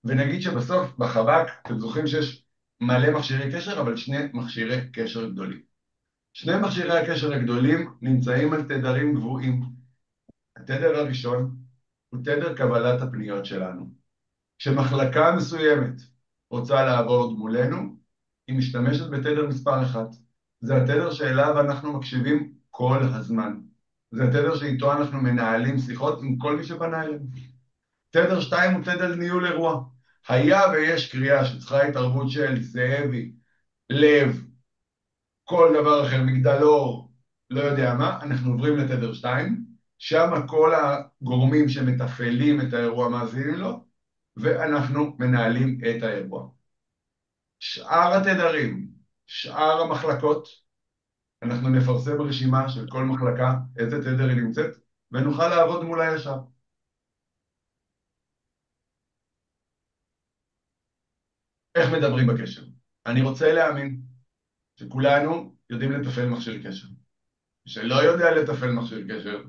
ונגיד שבסוף בחב"ק, אתם זוכרים שיש מלא מכשירי קשר, אבל שני מכשירי קשר גדולים. שני מכשירי הקשר הגדולים נמצאים על תדרים גבוהים. התדר הראשון הוא תדר קבלת הפניות שלנו. כשמחלקה מסוימת רוצה לעבוד מולנו, היא משתמשת בתדר מספר 1. זה התדר שאליו אנחנו מקשיבים כל הזמן. זה התדר שאיתו אנחנו מנהלים שיחות עם כל מי שפנה אלינו. תדר 2 הוא תדר ניהול אירוע. היה ויש קריאה שצריכה התערבות של זאבי, לב, כל דבר אחר, מגדלור, לא יודע מה, אנחנו עוברים לתדר 2, שם כל הגורמים שמתפעלים את האירוע מאזינים לו, ואנחנו מנהלים את האירוע. שאר התדרים, שאר המחלקות, אנחנו נפרסם רשימה של כל מחלקה, איזה תדר היא נמצאת, ונוכל לעבוד מולה ישר. איך מדברים בקשר? אני רוצה להאמין שכולנו יודעים לתפעל מכשיר קשר. שלא יודע לתפעל מכשיר קשר,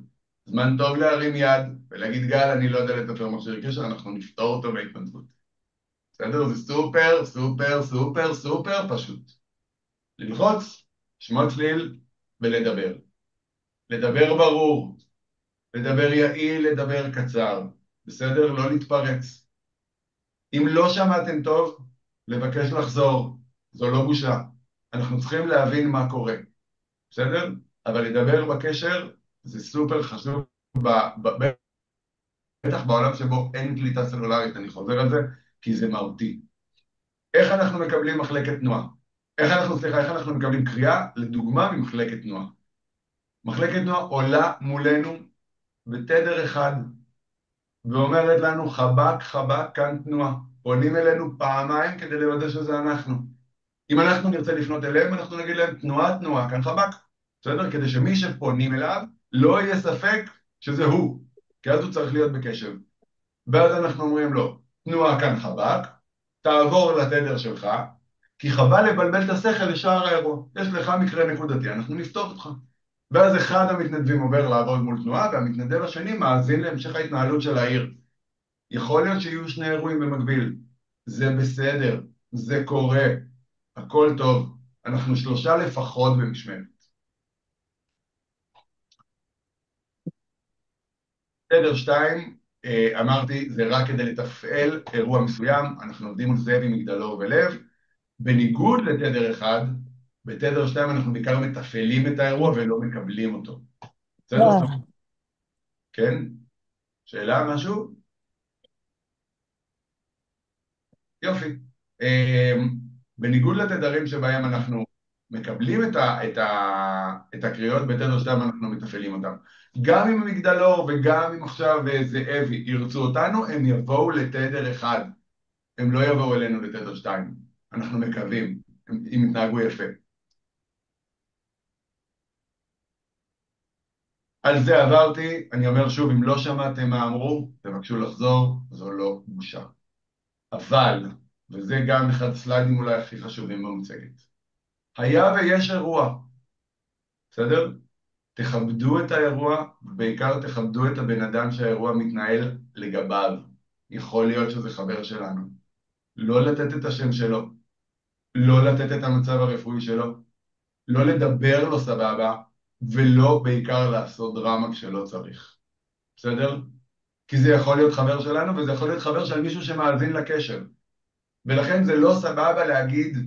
זמן טוב להרים יד ולהגיד גל, אני לא יודע לתפעל מכשיר קשר, אנחנו נפתור אותו בהתנדבות. בסדר? זה סופר, סופר, סופר, סופר פשוט. ללחוץ, שמות צליל ולדבר. לדבר ברור, לדבר יעיל, לדבר קצר. בסדר? לא להתפרץ. אם לא שמעתם טוב, לבקש לחזור. זו לא בושה. אנחנו צריכים להבין מה קורה. בסדר? אבל לדבר בקשר זה סופר חשוב, בטח בעולם שבו אין קליטה סלולרית, אני חוזר על זה, כי זה מהותי. איך אנחנו מקבלים מחלקת תנועה? איך אנחנו מקבלים קריאה, לדוגמה, ממחלקת תנועה? מחלקת תנועה עולה מולנו בתדר אחד, ואומרת לנו, חב"ק, חב"ק, כאן תנועה. פונים אלינו פעמיים כדי לוודא שזה אנחנו. אם אנחנו נרצה לפנות אליהם, אנחנו נגיד להם, תנועה, תנועה, כאן חב"ק. בסדר? כדי שמי שפונים אליו, לא יהיה ספק שזה הוא, כי אז הוא צריך להיות בקשב. ואז אנחנו אומרים לו, תנועה כאן חב"ק, תעבור לתדר שלך, כי חבל לבלבל את השכל לשאר האירוע. יש לך מקרה נקודתי, אנחנו נפתור אותך. ואז אחד המתנדבים עובר לעבוד מול תנועה, והמתנדב השני מאזין להמשך ההתנהלות של העיר. יכול להיות שיהיו שני אירועים במקביל. זה בסדר, זה קורה, הכל טוב. אנחנו 3 לפחות במשמרת. תדר 2, אמרתי, זה רק כדי לתפעל אירוע מסוים, אנחנו עובדים על זה במגדלור ולב. בניגוד לתדר 1, בתדר 2 אנחנו בעיקר מתפעלים את האירוע ולא מקבלים אותו. בסדר? כן? שאלה, משהו? יופי. בניגוד לתדרים שבהם אנחנו מקבלים את הקריאות, בתדר 2 אנחנו מתפעלים אותם. גם אם המגדלור וגם אם עכשיו זאבי ירצו אותנו, הם יבואו לתדר 1. הם לא יבואו אלינו לתדר 2. אנחנו מקווים, אם יתנהגו יפה. על זה עברתי, אני אומר שוב, אם לא שמעתם מה אמרו, תבקשו לחזור, זו לא בושה. אבל, וזה גם אחד הסליידים אולי הכי חשובים במצגת, היה ויש אירוע, בסדר? תכבדו את האירוע, ובעיקר תכבדו את הבן אדם שהאירוע מתנהל לגביו. יכול להיות שזה חבר שלנו. לא לתת את השם שלו, לא לתת את המצב הרפואי שלו, לא לדבר לו סבבה, ולא בעיקר לעשות דרמה כשלא צריך. בסדר? כי זה יכול להיות חבר שלנו, וזה יכול להיות חבר של מישהו שמאזין לקשר. ולכן זה לא סבבה להגיד,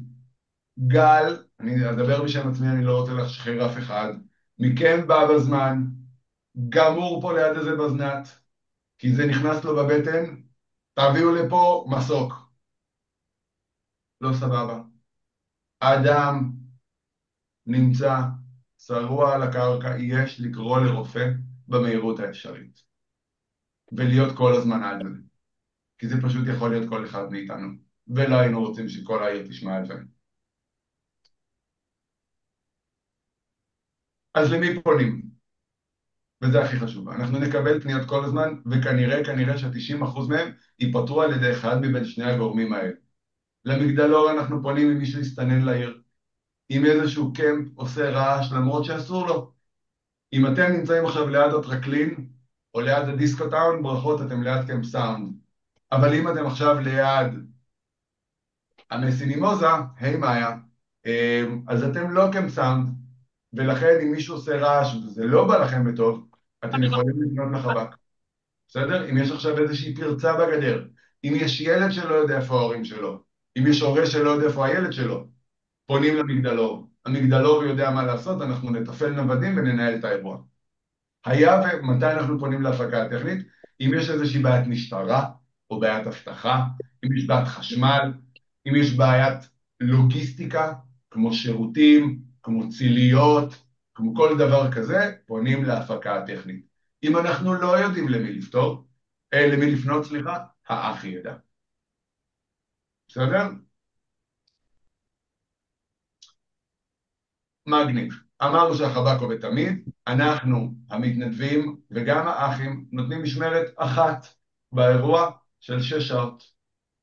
גל, אני אדבר בשם עצמי, אני לא רוצה להשחיר אף אחד, מכם בא בזמן, גמור פה ליד איזה בזנת, כי זה נכנס לו בבטן, תביאו לפה מסוק. לא סבבה. האדם נמצא שרוע על הקרקע, יש לקרוא לרופא במהירות האפשרית, ולהיות כל הזמן על זה, כי זה פשוט יכול להיות כל אחד מאיתנו, ולא היינו רוצים שכל העיר תשמע על זה. אז למי פונים? וזה הכי חשוב. אנחנו נקבל פניות כל הזמן, וכנראה ש-90% מהם ייפתרו על ידי אחד מבין שני הגורמים האלה. למגדלור אנחנו פונים אם מישהו יסתנן לעיר, אם איזשהו קמפ עושה רעש למרות שאסור לו. אם אתם נמצאים עכשיו ליד הטרקלין, או ליד הדיסקו טאון, ברכות, אתם ליד קמפ סאונד. אבל אם אתם עכשיו ליד המסינימוזה, היי מאיה, אז אתם לא קמפ סאונד, ולכן אם מישהו עושה רעש וזה לא בא לכם בטוב, אתם יכולים לפנות לחב"ק. בסדר? אם יש עכשיו איזושהי פרצה בגדר, אם יש ילד שלא יודע איפה ההורים שלו, אם יש הורה שלא יודע איפה הילד שלו, פונים למגדלור. המגדלור יודע מה לעשות, אנחנו נתפעל נוודים וננהל את האירוע. היה ומתי אנחנו פונים להפקה הטכנית? אם יש איזושהי בעיית משטרה, או בעיית אבטחה, אם יש בעיית חשמל, אם יש בעיית לוגיסטיקה, כמו שירותים, כמו ציליות, כמו כל דבר כזה, פונים להפקה הטכנית. אם אנחנו לא יודעים למי לפנות, סליחה, האח ידע. בסדר? מגניב. אמרנו שהחב"ק עובד תמיד, אנחנו המתנדבים וגם האחים נותנים משמרת אחת באירוע של 6 שעות.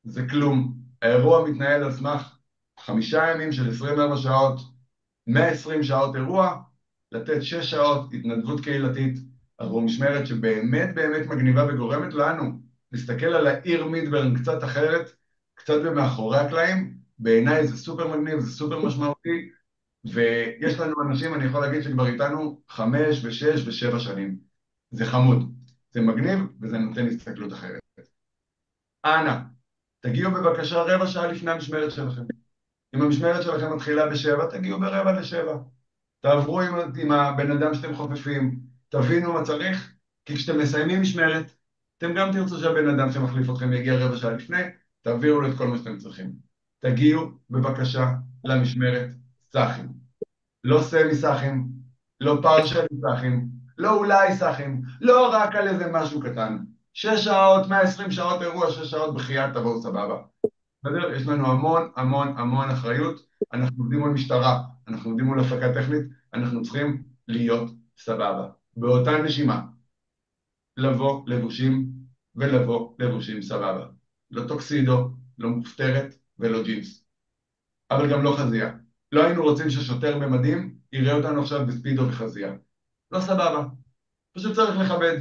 זה כלום. האירוע מתנהל על סמך 5 ימים של 24 שעות, 120 שעות אירוע, לתת 6 שעות התנדבות קהילתית עבור משמרת שבאמת באמת מגניבה וגורמת לנו להסתכל על העיר מידברן קצת אחרת, קצת במאחורי הקלעים. בעיניי זה סופר מגניב, זה סופר משמעותי, ויש לנו אנשים, אני יכול להגיד שכבר איתנו 5 ו6 ו7 שנים. זה חמוד, זה מגניב וזה נותן הסתכלות אחרת. אנא, תגיעו בבקשה רבע שעה לפני המשמרת שלכם. אם המשמרת שלכם מתחילה ב7, תגיעו ב6:45. תעברו עם הבן אדם שאתם חופפים, תבינו מה צריך, כי כשאתם מסיימים משמרת, אתם גם תרצו שהבן אדם שמחליף אתכם יגיע רבע שעה לפני, תעבירו לו את כל מה שאתם צריכים. תגיעו בבקשה למשמרת סאחים. לא סמי סאחים, לא פרשל סאחים, לא אולי סאחים, לא רק על איזה משהו קטן. 6 שעות, 120 שעות אירוע, 6 שעות בחייאת, תבואו סבבה. בסדר? יש לנו המון המון המון אחריות, אנחנו עובדים מול משטרה, אנחנו עובדים מול הפקה טכנית, אנחנו צריכים להיות סבבה. באותה נשימה, לבוא לבושים ולבוא לבושים סבבה. לא טוקסידו, לא מופטרת ולא ג'ינס. אבל גם לא חזייה. לא היינו רוצים ששוטר במדים יראה אותנו עכשיו בספידו וחזייה. לא סבבה. פשוט צריך לכבד.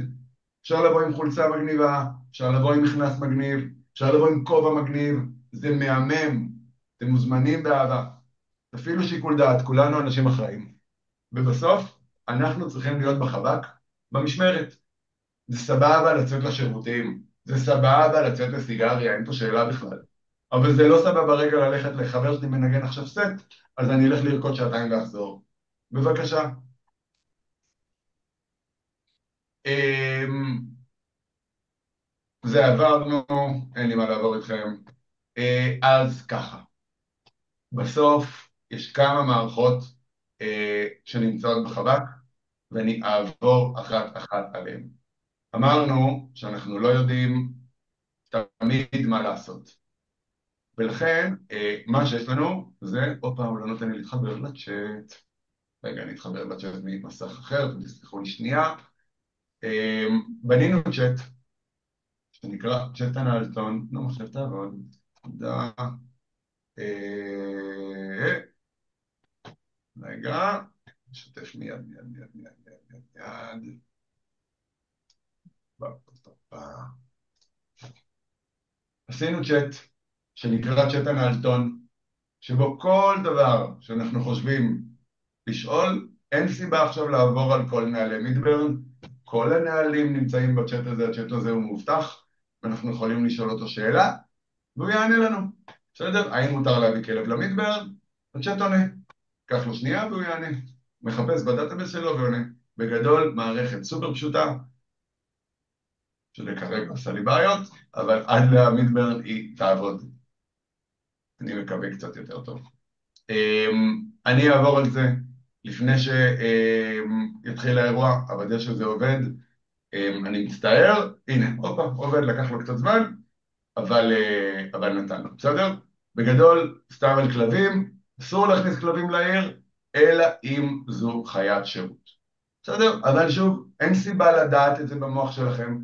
אפשר לבוא עם חולצה מגניבה, אפשר לבוא עם מכנס מגניב, אפשר לבוא עם כובע מגניב, זה מהמם. אתם מוזמנים באהבה. תפעילו שיקול דעת, כולנו אנשים אחראים. ובסוף, אנחנו צריכים להיות בחב"ק, במשמרת. זה סבבה לצאת לשירותים, זה סבבה לצאת לסיגריה, אין פה שאלה בכלל. אבל זה לא סבבה רגע ללכת לחבר שלי מנגן עכשיו סט, אז אני אלך לרקוד 2 שעות ואחזור. בבקשה. אמ, זה עברנו, אין לי מה לעבור איתכם. אז ככה, בסוף יש כמה מערכות שנמצאות בחב"ק, ואני אעבור אחת אחת עליהן. אמרנו שאנחנו לא יודעים תמיד מה לעשות. ולכן, מה שיש לנו זה, הופה, הוא לא נותן לי להתחבר לצ'אט. רגע, אני אתחבר לצ'אט ממסך אחר, תסלחו לי שנייה. בנינו צ'אט, שנקרא צ'אט אנלטון, לא מחשב תעבוד, תודה. רגע, נשתף מיד, מיד, מיד, מיד, מיד, מיד, מיד. עשינו צ'אט שנקרא צ'אט אנלטון, שבו כל דבר שאנחנו חושבים לשאול, אין סיבה עכשיו לעבור על כל נהלי מידברן, כל הנהלים נמצאים בצ'אט הזה, הצ'אט הזה הוא מובטח, ואנחנו יכולים לשאול אותו שאלה, והוא יענה לנו. בסדר? האם מותר להביא כלב למידברן? הצ'אט עונה. קח לו שנייה והוא יענה. מחפש בדאטאבייס שלו ועונה. בגדול, מערכת סופר פשוטה, שזה כרגע עושה לי בעיות, אבל עד למידברן היא תעבוד. אני מקווה קצת יותר טוב. אני אעבור על זה לפני שיתחיל האירוע, אוודא שזה עובד. אני מצטער, הנה, הופה, עובד, לקח לו קצת זמן, אבל נתנו, בסדר? בגדול, סתם על כלבים, אסור להכניס כלבים לעיר, אלא אם זו חיית שירות. בסדר? אבל שוב, אין סיבה לדעת את זה במוח שלכם,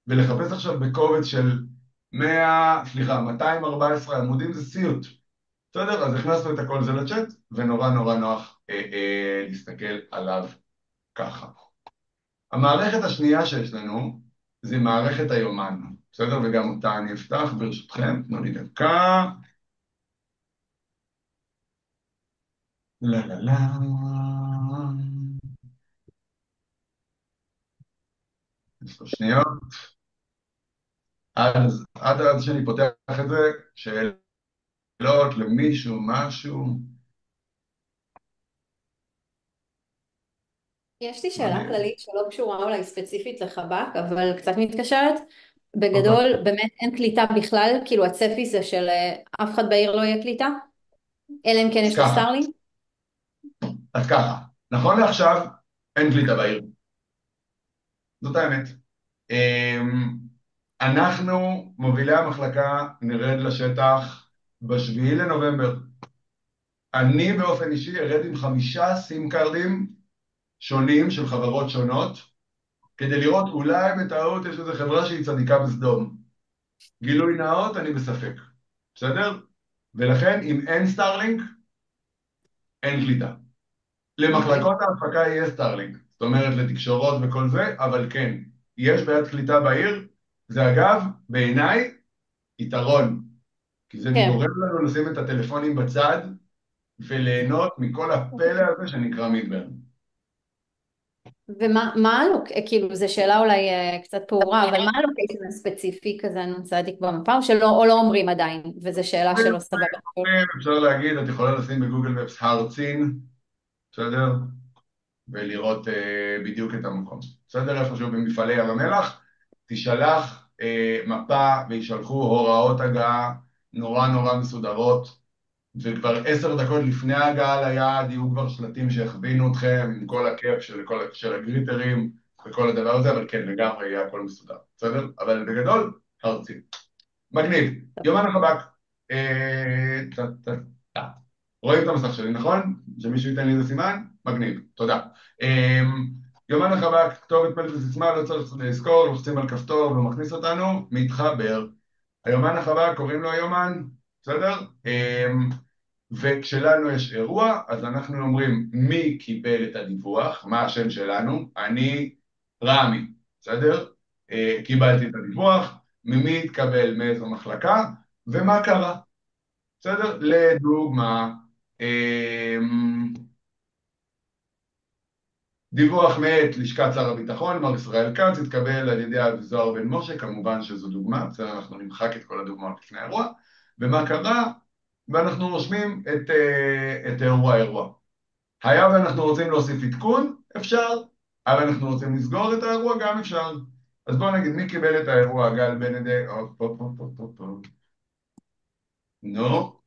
ולחפש עכשיו בקובץ של 214 עמודים זה סיוט. בסדר? אז הכנסנו את הכל זה לצ'אט, ונורא נורא נוח להסתכל עליו ככה. המערכת השנייה שיש לנו, זה מערכת היומן. בסדר? וגם אותה אני אפתח ברשותכם, תנו לי דקה. לא, לא, לא. 10 שניות. עד שאני פותח את זה, שאלות למישהו, משהו. יש לי שאלה מגניב. כללית שלא קשורה אולי ספציפית לחב"ק, אבל קצת מתקשרת. אוקיי. בגדול, באמת אין קליטה בכלל, כאילו הצפי זה של אף אחד בעיר לא יהיה קליטה, אלא אם כן אז יש לו ככה, סטארלינק. נכון לעכשיו, אין קליטה בעיר. זאת האמת. אנחנו, מובילי המחלקה, נרד לשטח ב7 לנובמבר. אני באופן אישי ארד עם 5 סים קארדים שונים של חברות שונות, כדי לראות אולי בטעות יש איזו חברה שהיא צדיקה בסדום. גילוי נאות, אני בספק. בסדר? ולכן, אם אין סטארלינק, אין קליטה. אוקיי. למחלקות ההפקה יהיה סטארלינק, זאת אומרת לתקשורות וכל זה, אבל כן, יש בעיית קליטה בעיר, זה אגב, בעיניי, יתרון, כי זה כן. גורם לנו לשים את הטלפונים בצד, וליהנות מכל הפלא הזה שנקרא מידברן. ומה כאילו, זו שאלה אולי קצת פעורה, אבל מה הלוקיישן הספציפי כזה נ"צ במפה, או לא אומרים עדיין, וזו שאלה שלא סבבה. אפשר להגיד, את יכולה לשים בגוגל מפס הר צין, בסדר? ולראות בדיוק את המקום. בסדר? איפשהו במפעלי ים המלח, תישלח מפה וישלחו הוראות הגעה נורא נורא מסודרות, וכבר 10 דקות לפני ההגעה ליעד יהיו כבר שלטים שיכווינו אתכם עם כל הכיף של הגריטרים וכל הדבר הזה, אבל כן, לגמרי יהיה הכל מסודר, בסדר? אבל בגדול, ארצי. מגניב. יומן החב"ק. טה, טה, טה. רואים את המסך שלי, נכון? שמישהו ייתן לי איזה סימן? מגניב, תודה. יומן החב"ק, כתובת פלט וסיסמה, לא צריך לזכור, לוחצים על כפתור ומכניס אותנו, מתחבר. היומן החב"ק, קוראים לו היומן, בסדר? וכשלנו יש אירוע, אז אנחנו אומרים מי קיבל את הדיווח, מה השם שלנו, אני רמי, בסדר? קיבלתי את הדיווח, ממי התקבל מאיזו מחלקה, ומה קרה, בסדר? לדוגמה, דיווח מאת לשכת שר הביטחון, מר ישראל כץ, התקבל על ידי זוהר בן משה, כמובן שזו דוגמה, בסדר, אנחנו נמחק את כל הדוגמאות לפני האירוע, ומה קרה? ואנחנו רושמים את האירוע. היה ואנחנו רוצים להוסיף עדכון, אפשר, אבל אנחנו רוצים לסגור את האירוע, גם אפשר. אז בואו נגיד, מי קיבל את האירוע? גל בנדק, נו,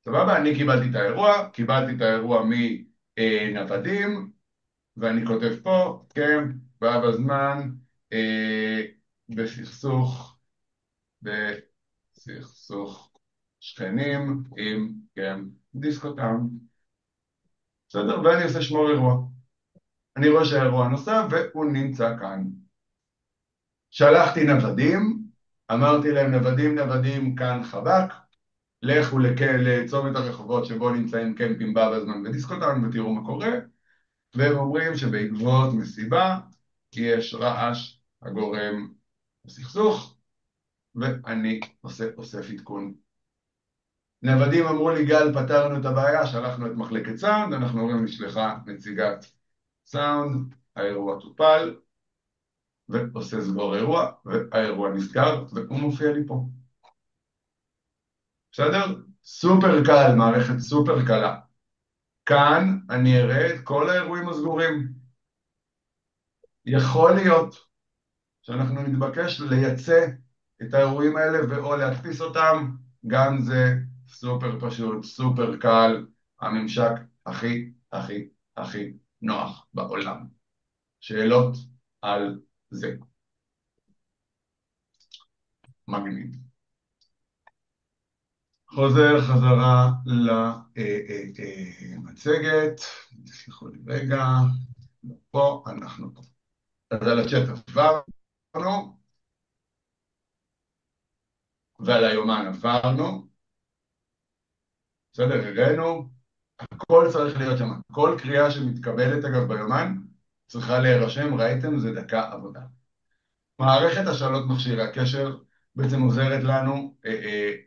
סבבה, אני קיבלתי את האירוע מנוודים, ואני כותב פה, כן, בא בזמן, בסכסוך, בסכסוך שכנים עם, כן, דיסקוטאון. בסדר? ואני עושה שמור אירוע. אני רואה שהאירוע נוסף והוא נמצא כאן. שלחתי נוודים, אמרתי להם נוודים כאן חב"ק, לכו לצומת הרחובות שבו נמצאים קמפים בא בזמן ודיסקוטאון ותראו מה קורה, והם אומרים שבעקבות מסיבה יש רעש הגורם לסכסוך, ואני אוסף עדכון. נוודים אמרו לי גל פתרנו את הבעיה, שלחנו את מחלקת סאונד, אנחנו אומרים נשלחה נציגת סאונד, האירוע טופל, ועושה סגור אירוע, והאירוע נסגר, והוא מופיע לי פה. בסדר? סופר קל, מערכת סופר קלה. כאן אני אראה את כל האירועים הסגורים. יכול להיות שאנחנו נתבקש לייצא את האירועים האלה ואו להדפיס אותם, גם זה סופר פשוט, סופר קל, הממשק הכי הכי הכי נוח בעולם. שאלות על זה. מגניב. חוזר חזרה למצגת, תסלחו לי רגע, פה אנחנו פה. אז על הצ'אט עברנו, ועל היומן עברנו, בסדר, הראינו, הכל צריך להיות שם, כל קריאה שמתקבלת אגב ביומן צריכה להירשם, ראיתם, זה דקה עבודה. מערכת השאלות מכשירי הקשר בעצם עוזרת לנו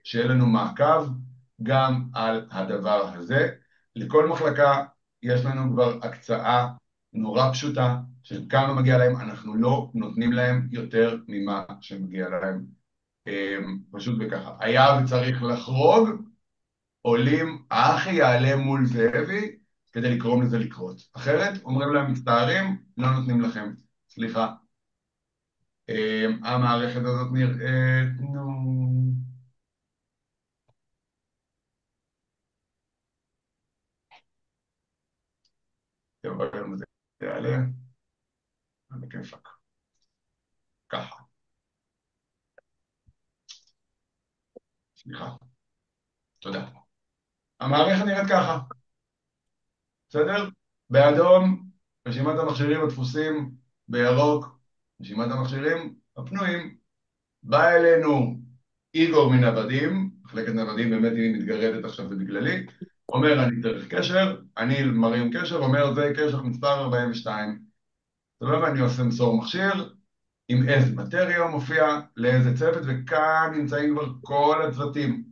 שיהיה לנו מעקב גם על הדבר הזה. לכל מחלקה יש לנו כבר הקצאה נורא פשוטה של כמה מגיע להם, אנחנו לא נותנים להם יותר ממה שמגיע להם. פשוט וככה. היה וצריך לחרוג, עולים, האחי יעלה מול זאבי כדי לקרום לזה לקרות. אחרת אומרים להם מצטערים, לא נותנים לכם. סליחה. המערכת הזאת נראית, תראו גם זה יעלה, בכיפק, ככה, סליחה, תודה. המערכת נראית ככה, בסדר? באדום, רשימת המכשירים הדפוסים, בירוק, רשימת המכשירים הפנויים. בא אלינו איגור מנוודים, מחלקת נוודים באמת היא מתגרדת עכשיו ובגללי, אומר אני צריך קשר, אני מרים קשר, אומר זה קשר מספר 42. סבבה, אני עושה מסור מכשיר, עם איזה מטריה מופיע, לאיזה צוות, וכאן נמצאים כבר כל הצוותים.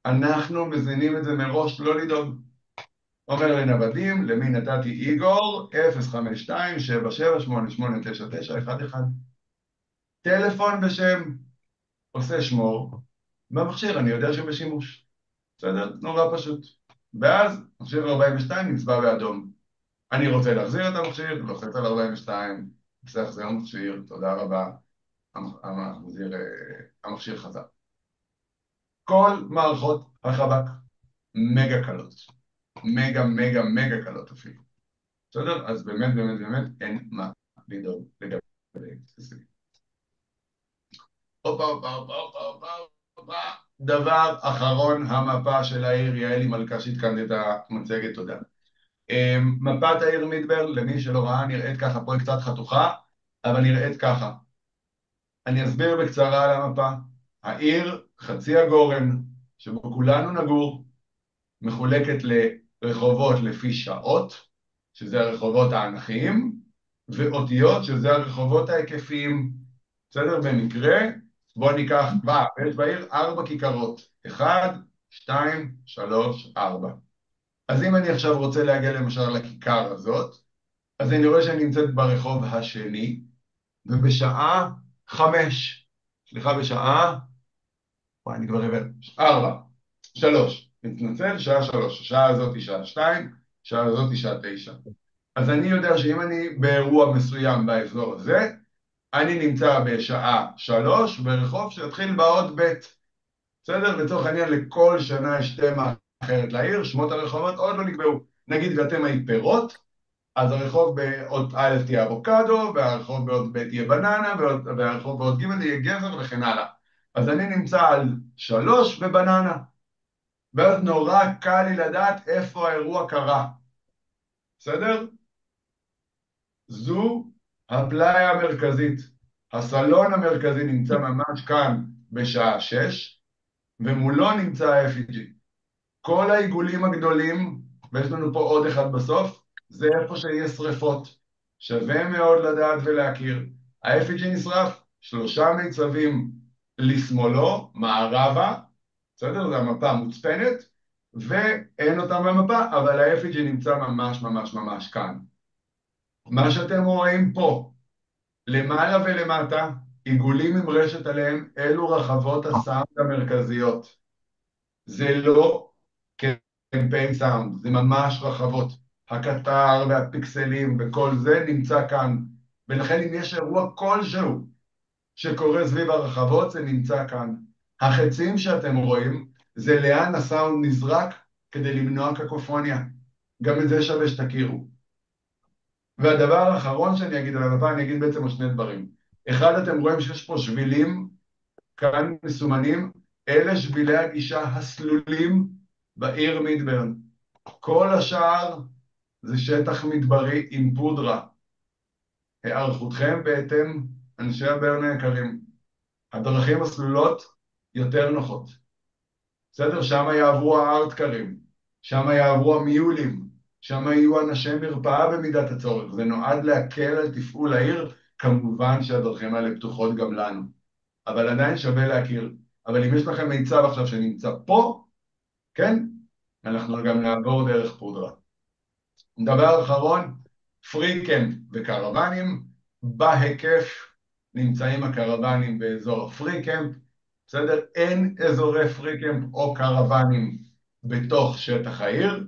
אנחנו מזינים את זה מראש, לא לדאוג. אומר לנוודים, למי נתתי איגור, 052-77889911. טלפון בשם, עושה שמור, במכשיר אני יודע שבשימוש. בסדר? נורא פשוט. ואז מכשיר 42 נצבע באדום. אני רוצה להחזיר את המכשיר, לוחץ על 42, עושה החזר מכשיר, תודה רבה, המכשיר חזר. כל מערכות החב"ק מגה קלות. מגה מגה מגה קלות אפילו. בסדר? אז באמת באמת באמת אין מה לדאוג לגבי זה. הופה. דבר אחרון, המפה של העיר, יעלי מלכה שהתקנת את המצגת, תודה. מפת העיר מידברן, למי שלא ראה, נראית ככה, פה היא קצת חתוכה, אבל נראית ככה. אני אסביר בקצרה על המפה. העיר חצי הגורן, שבו כולנו נגור, מחולקת לרחובות לפי שעות, שזה הרחובות האנכיים, ואותיות, שזה הרחובות ההיקפיים. בסדר? במקרה, בואו ניקח, יש בעיר 4 כיכרות. 1, 2, 3, 4. אז אם אני עכשיו רוצה להגיע למשל לכיכר הזאת, אז אני רואה שאני נמצאת ברחוב השני, ובשעה 5, סליחה, בשעה, אני כבר עבר, 4, 3, מתנצל, שעה 3, השעה הזאת היא שעה 2, שעה הזאת היא שעה 9. אז אני יודע שאם אני באירוע מסוים באזור הזה, אני נמצא בשעה 3 ברחוב שיתחיל באות ב'. בסדר? לצורך העניין לכל שנה יש תמה אחרת לעיר, שמות הרחובות עוד לא נקבעו. נגיד ואתם היית פירות, אז הרחוב באות א' תהיה אבוקדו, והרחוב באות ב' תהיה בננה, והרחוב באות ג' תהיה גזר וכן הלאה. אז אני נמצא על 3 ובננה. ואז נורא קל לי לדעת איפה האירוע קרה. בסדר? זו הפלאיה המרכזית. הסלון המרכזי נמצא ממש כאן בשעה 6, ומולו נמצא ה-FEG. כל העיגולים הגדולים, ויש לנו פה עוד אחד בסוף, זה איפה שיש שריפות. שווה מאוד לדעת ולהכיר. ה-FEG נשרף, 3 מיצבים לשמאלו, מערבה, בסדר? זו המפה מוצפנת, ואין אותם במפה, אבל ה-FEG נמצא ממש ממש ממש כאן. מה שאתם רואים פה, למעלה ולמטה, עיגולים עם רשת עליהם, אלו רחבות הסאונד המרכזיות. זה לא קמפיין סאונד, זה ממש רחבות. הקטר והפיקסלים וכל זה נמצא כאן. ולכן אם יש אירוע כלשהו שקורה סביב הרחבות, זה נמצא כאן. החצים שאתם רואים, זה לאן הסאונד נזרק כדי למנוע קקופוניה. גם את זה שווה שתכירו. והדבר האחרון שאני אגיד עליו הפעם, אני אגיד בעצם עוד שני דברים. אחד, אתם רואים שיש פה שבילים, כאן מסומנים, אלה שבילי הגישה הסלולים בעיר מידברן. כל השאר זה שטח מדברי עם פודרה. הערכותכם בהתאם, אנשי הברן היקרים. הדרכים הסלולות יותר נוחות. בסדר? שם יעברו הארטקרים, שם יעברו המיולים, שם יהיו אנשי מרפאה במידת הצורך. זה נועד להקל על תפעול העיר, כמובן שהדרכים האלה פתוחות גם לנו. אבל עדיין שווה להכיר. אבל אם יש לכם מיצב עכשיו שנמצא פה, כן? אנחנו גם נעבור דרך פודרה. דבר אחרון, פרי קמפ וקרוונים, בהיקף נמצאים הקרוונים באזור הפרי קמפ, בסדר? אין אזורי פרי קמפ או קרוונים בתוך שטח העיר,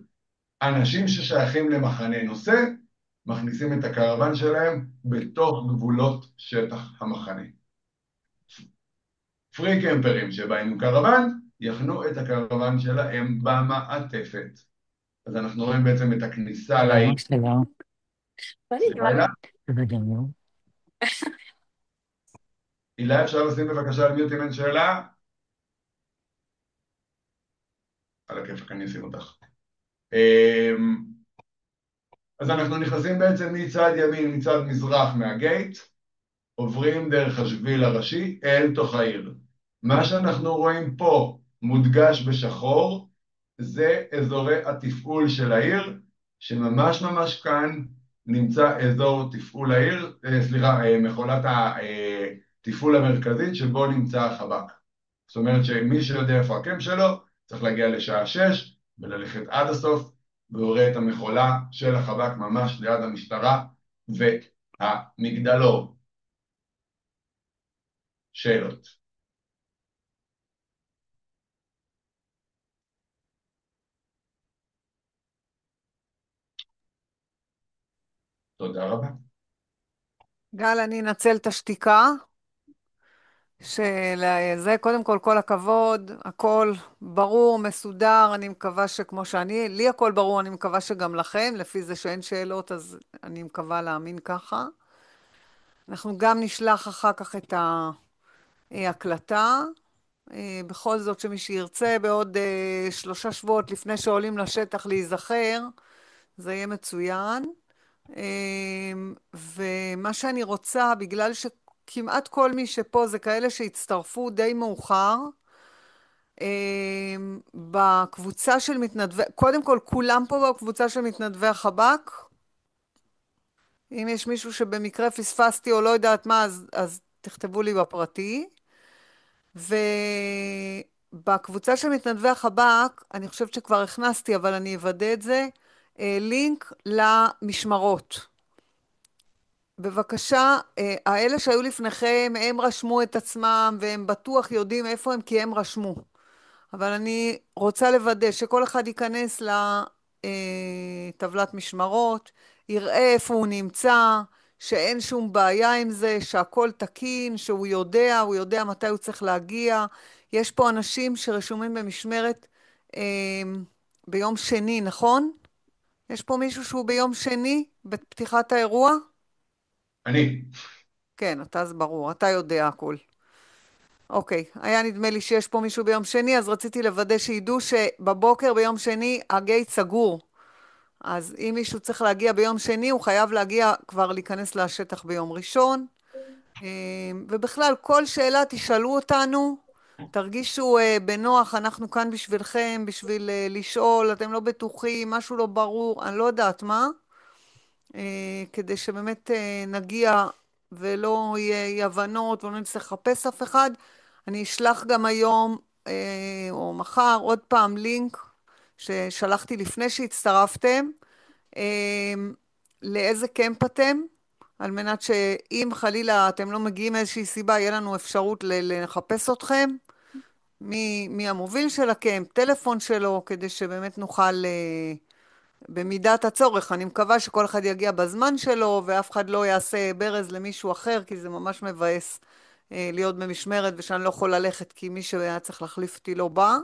אנשים ששייכים למחנה נושא, מכניסים את הקרוון שלהם בתוך גבולות שטח המחנה. פרי קמפרים שבאים עם קרוון, יחנו את הקרוון שלהם במעטפת. אז אנחנו רואים בעצם את הכניסה לעיר. שלום. לילה. שלום. הילה, אפשר לשים בבקשה על מיוט אם אין שאלה? על הכיפק, אני אשים אותך. אז אנחנו נכנסים בעצם מצד ימין, מצד מזרח מהגייט, עוברים דרך השביל הראשי אל תוך העיר. מה שאנחנו רואים פה מודגש בשחור, זה אזורי התפעול של העיר, שממש ממש כאן נמצא אזור תפעול העיר, מכולת התפעול המרכזית שבו נמצא החב"ק. זאת אומרת שמי שיודע איפה הקמפ שלו, צריך להגיע לשעה 6 וללכת עד הסוף, והוא רואה את המכולה של החב"ק ממש ליד המשטרה והמגדלור. שאלות. תודה רבה. גל, אני אנצל את השתיקה, שזה קודם כל הכבוד, הכל ברור, מסודר, אני מקווה שכמו שאני, לי הכל ברור, אני מקווה שגם לכם, לפי זה שאין שאלות, אז אני מקווה להאמין ככה. אנחנו גם נשלח אחר כך את ההקלטה, בכל זאת שמי שירצה בעוד 3 שבועות לפני שעולים לשטח להיזכר, זה יהיה מצוין. ומה שאני רוצה, בגלל שכמעט כל מי שפה זה כאלה שהצטרפו די מאוחר, בקבוצה של מתנדבי, קודם כל כולם פה בקבוצה של מתנדבי החב"ק, אם יש מישהו שבמקרה פספסתי או לא יודעת מה, אז תכתבו לי בפרטי. ובקבוצה של מתנדבי החב"ק, אני חושבת שכבר הכנסתי, אבל אני אוודא את זה, לינק למשמרות. בבקשה, האלה שהיו לפניכם, הם רשמו את עצמם, והם בטוח יודעים איפה הם, כי הם רשמו. אבל אני רוצה לוודא שכל אחד ייכנס לטבלת משמרות, יראה איפה הוא נמצא, שאין שום בעיה עם זה, שהכל תקין, שהוא יודע, הוא יודע מתי הוא צריך להגיע. יש פה אנשים שרשומים במשמרת ביום שני, נכון? יש פה מישהו שהוא ביום שני בפתיחת האירוע? אני. כן, אתה אז ברור, אתה יודע הכל. אוקיי, היה נדמה לי שיש פה מישהו ביום שני, אז רציתי לוודא שידעו שבבוקר ביום שני הגייט סגור. אז אם מישהו צריך להגיע ביום שני, הוא חייב להגיע כבר להיכנס לשטח ביום ראשון. ובכלל, כל שאלה תשאלו אותנו, תרגישו בנוח, אנחנו כאן בשבילכם, בשביל לשאול, אתם לא בטוחים, משהו לא ברור, אני לא יודעת מה. כדי שבאמת נגיע ולא יהיה אי הבנות ולא נצטרך לחפש אף אחד. אני אשלח גם היום או מחר עוד פעם לינק ששלחתי לפני שהצטרפתם, לאיזה קמפ אתם, על מנת שאם חלילה אתם לא מגיעים מאיזושהי סיבה, יהיה לנו אפשרות לחפש אתכם, מי המוביל של הקמפ, טלפון שלו, כדי שבאמת נוכל במידת הצורך. אני מקווה שכל אחד יגיע בזמן שלו, ואף אחד לא יעשה ברז למישהו אחר, כי זה ממש מבאס להיות במשמרת, ושאני לא יכול ללכת, כי מי שהיה צריך להחליף אותי לא בא.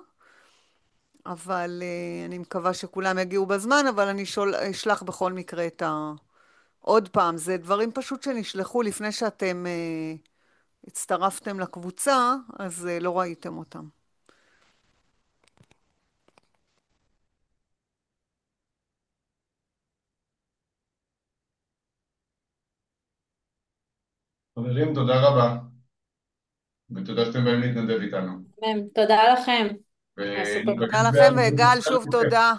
אבל אני מקווה שכולם יגיעו בזמן, אבל אני אשלח בכל מקרה עוד פעם. זה דברים פשוט שנשלחו לפני שאתם הצטרפתם לקבוצה, אז לא ראיתם אותם. חברים, תודה רבה, ותודה שאתם באים להתנדב איתנו. תודה לכם, היה סופר. תודה וניפגש לכם, בערב וגל, שוב תודה.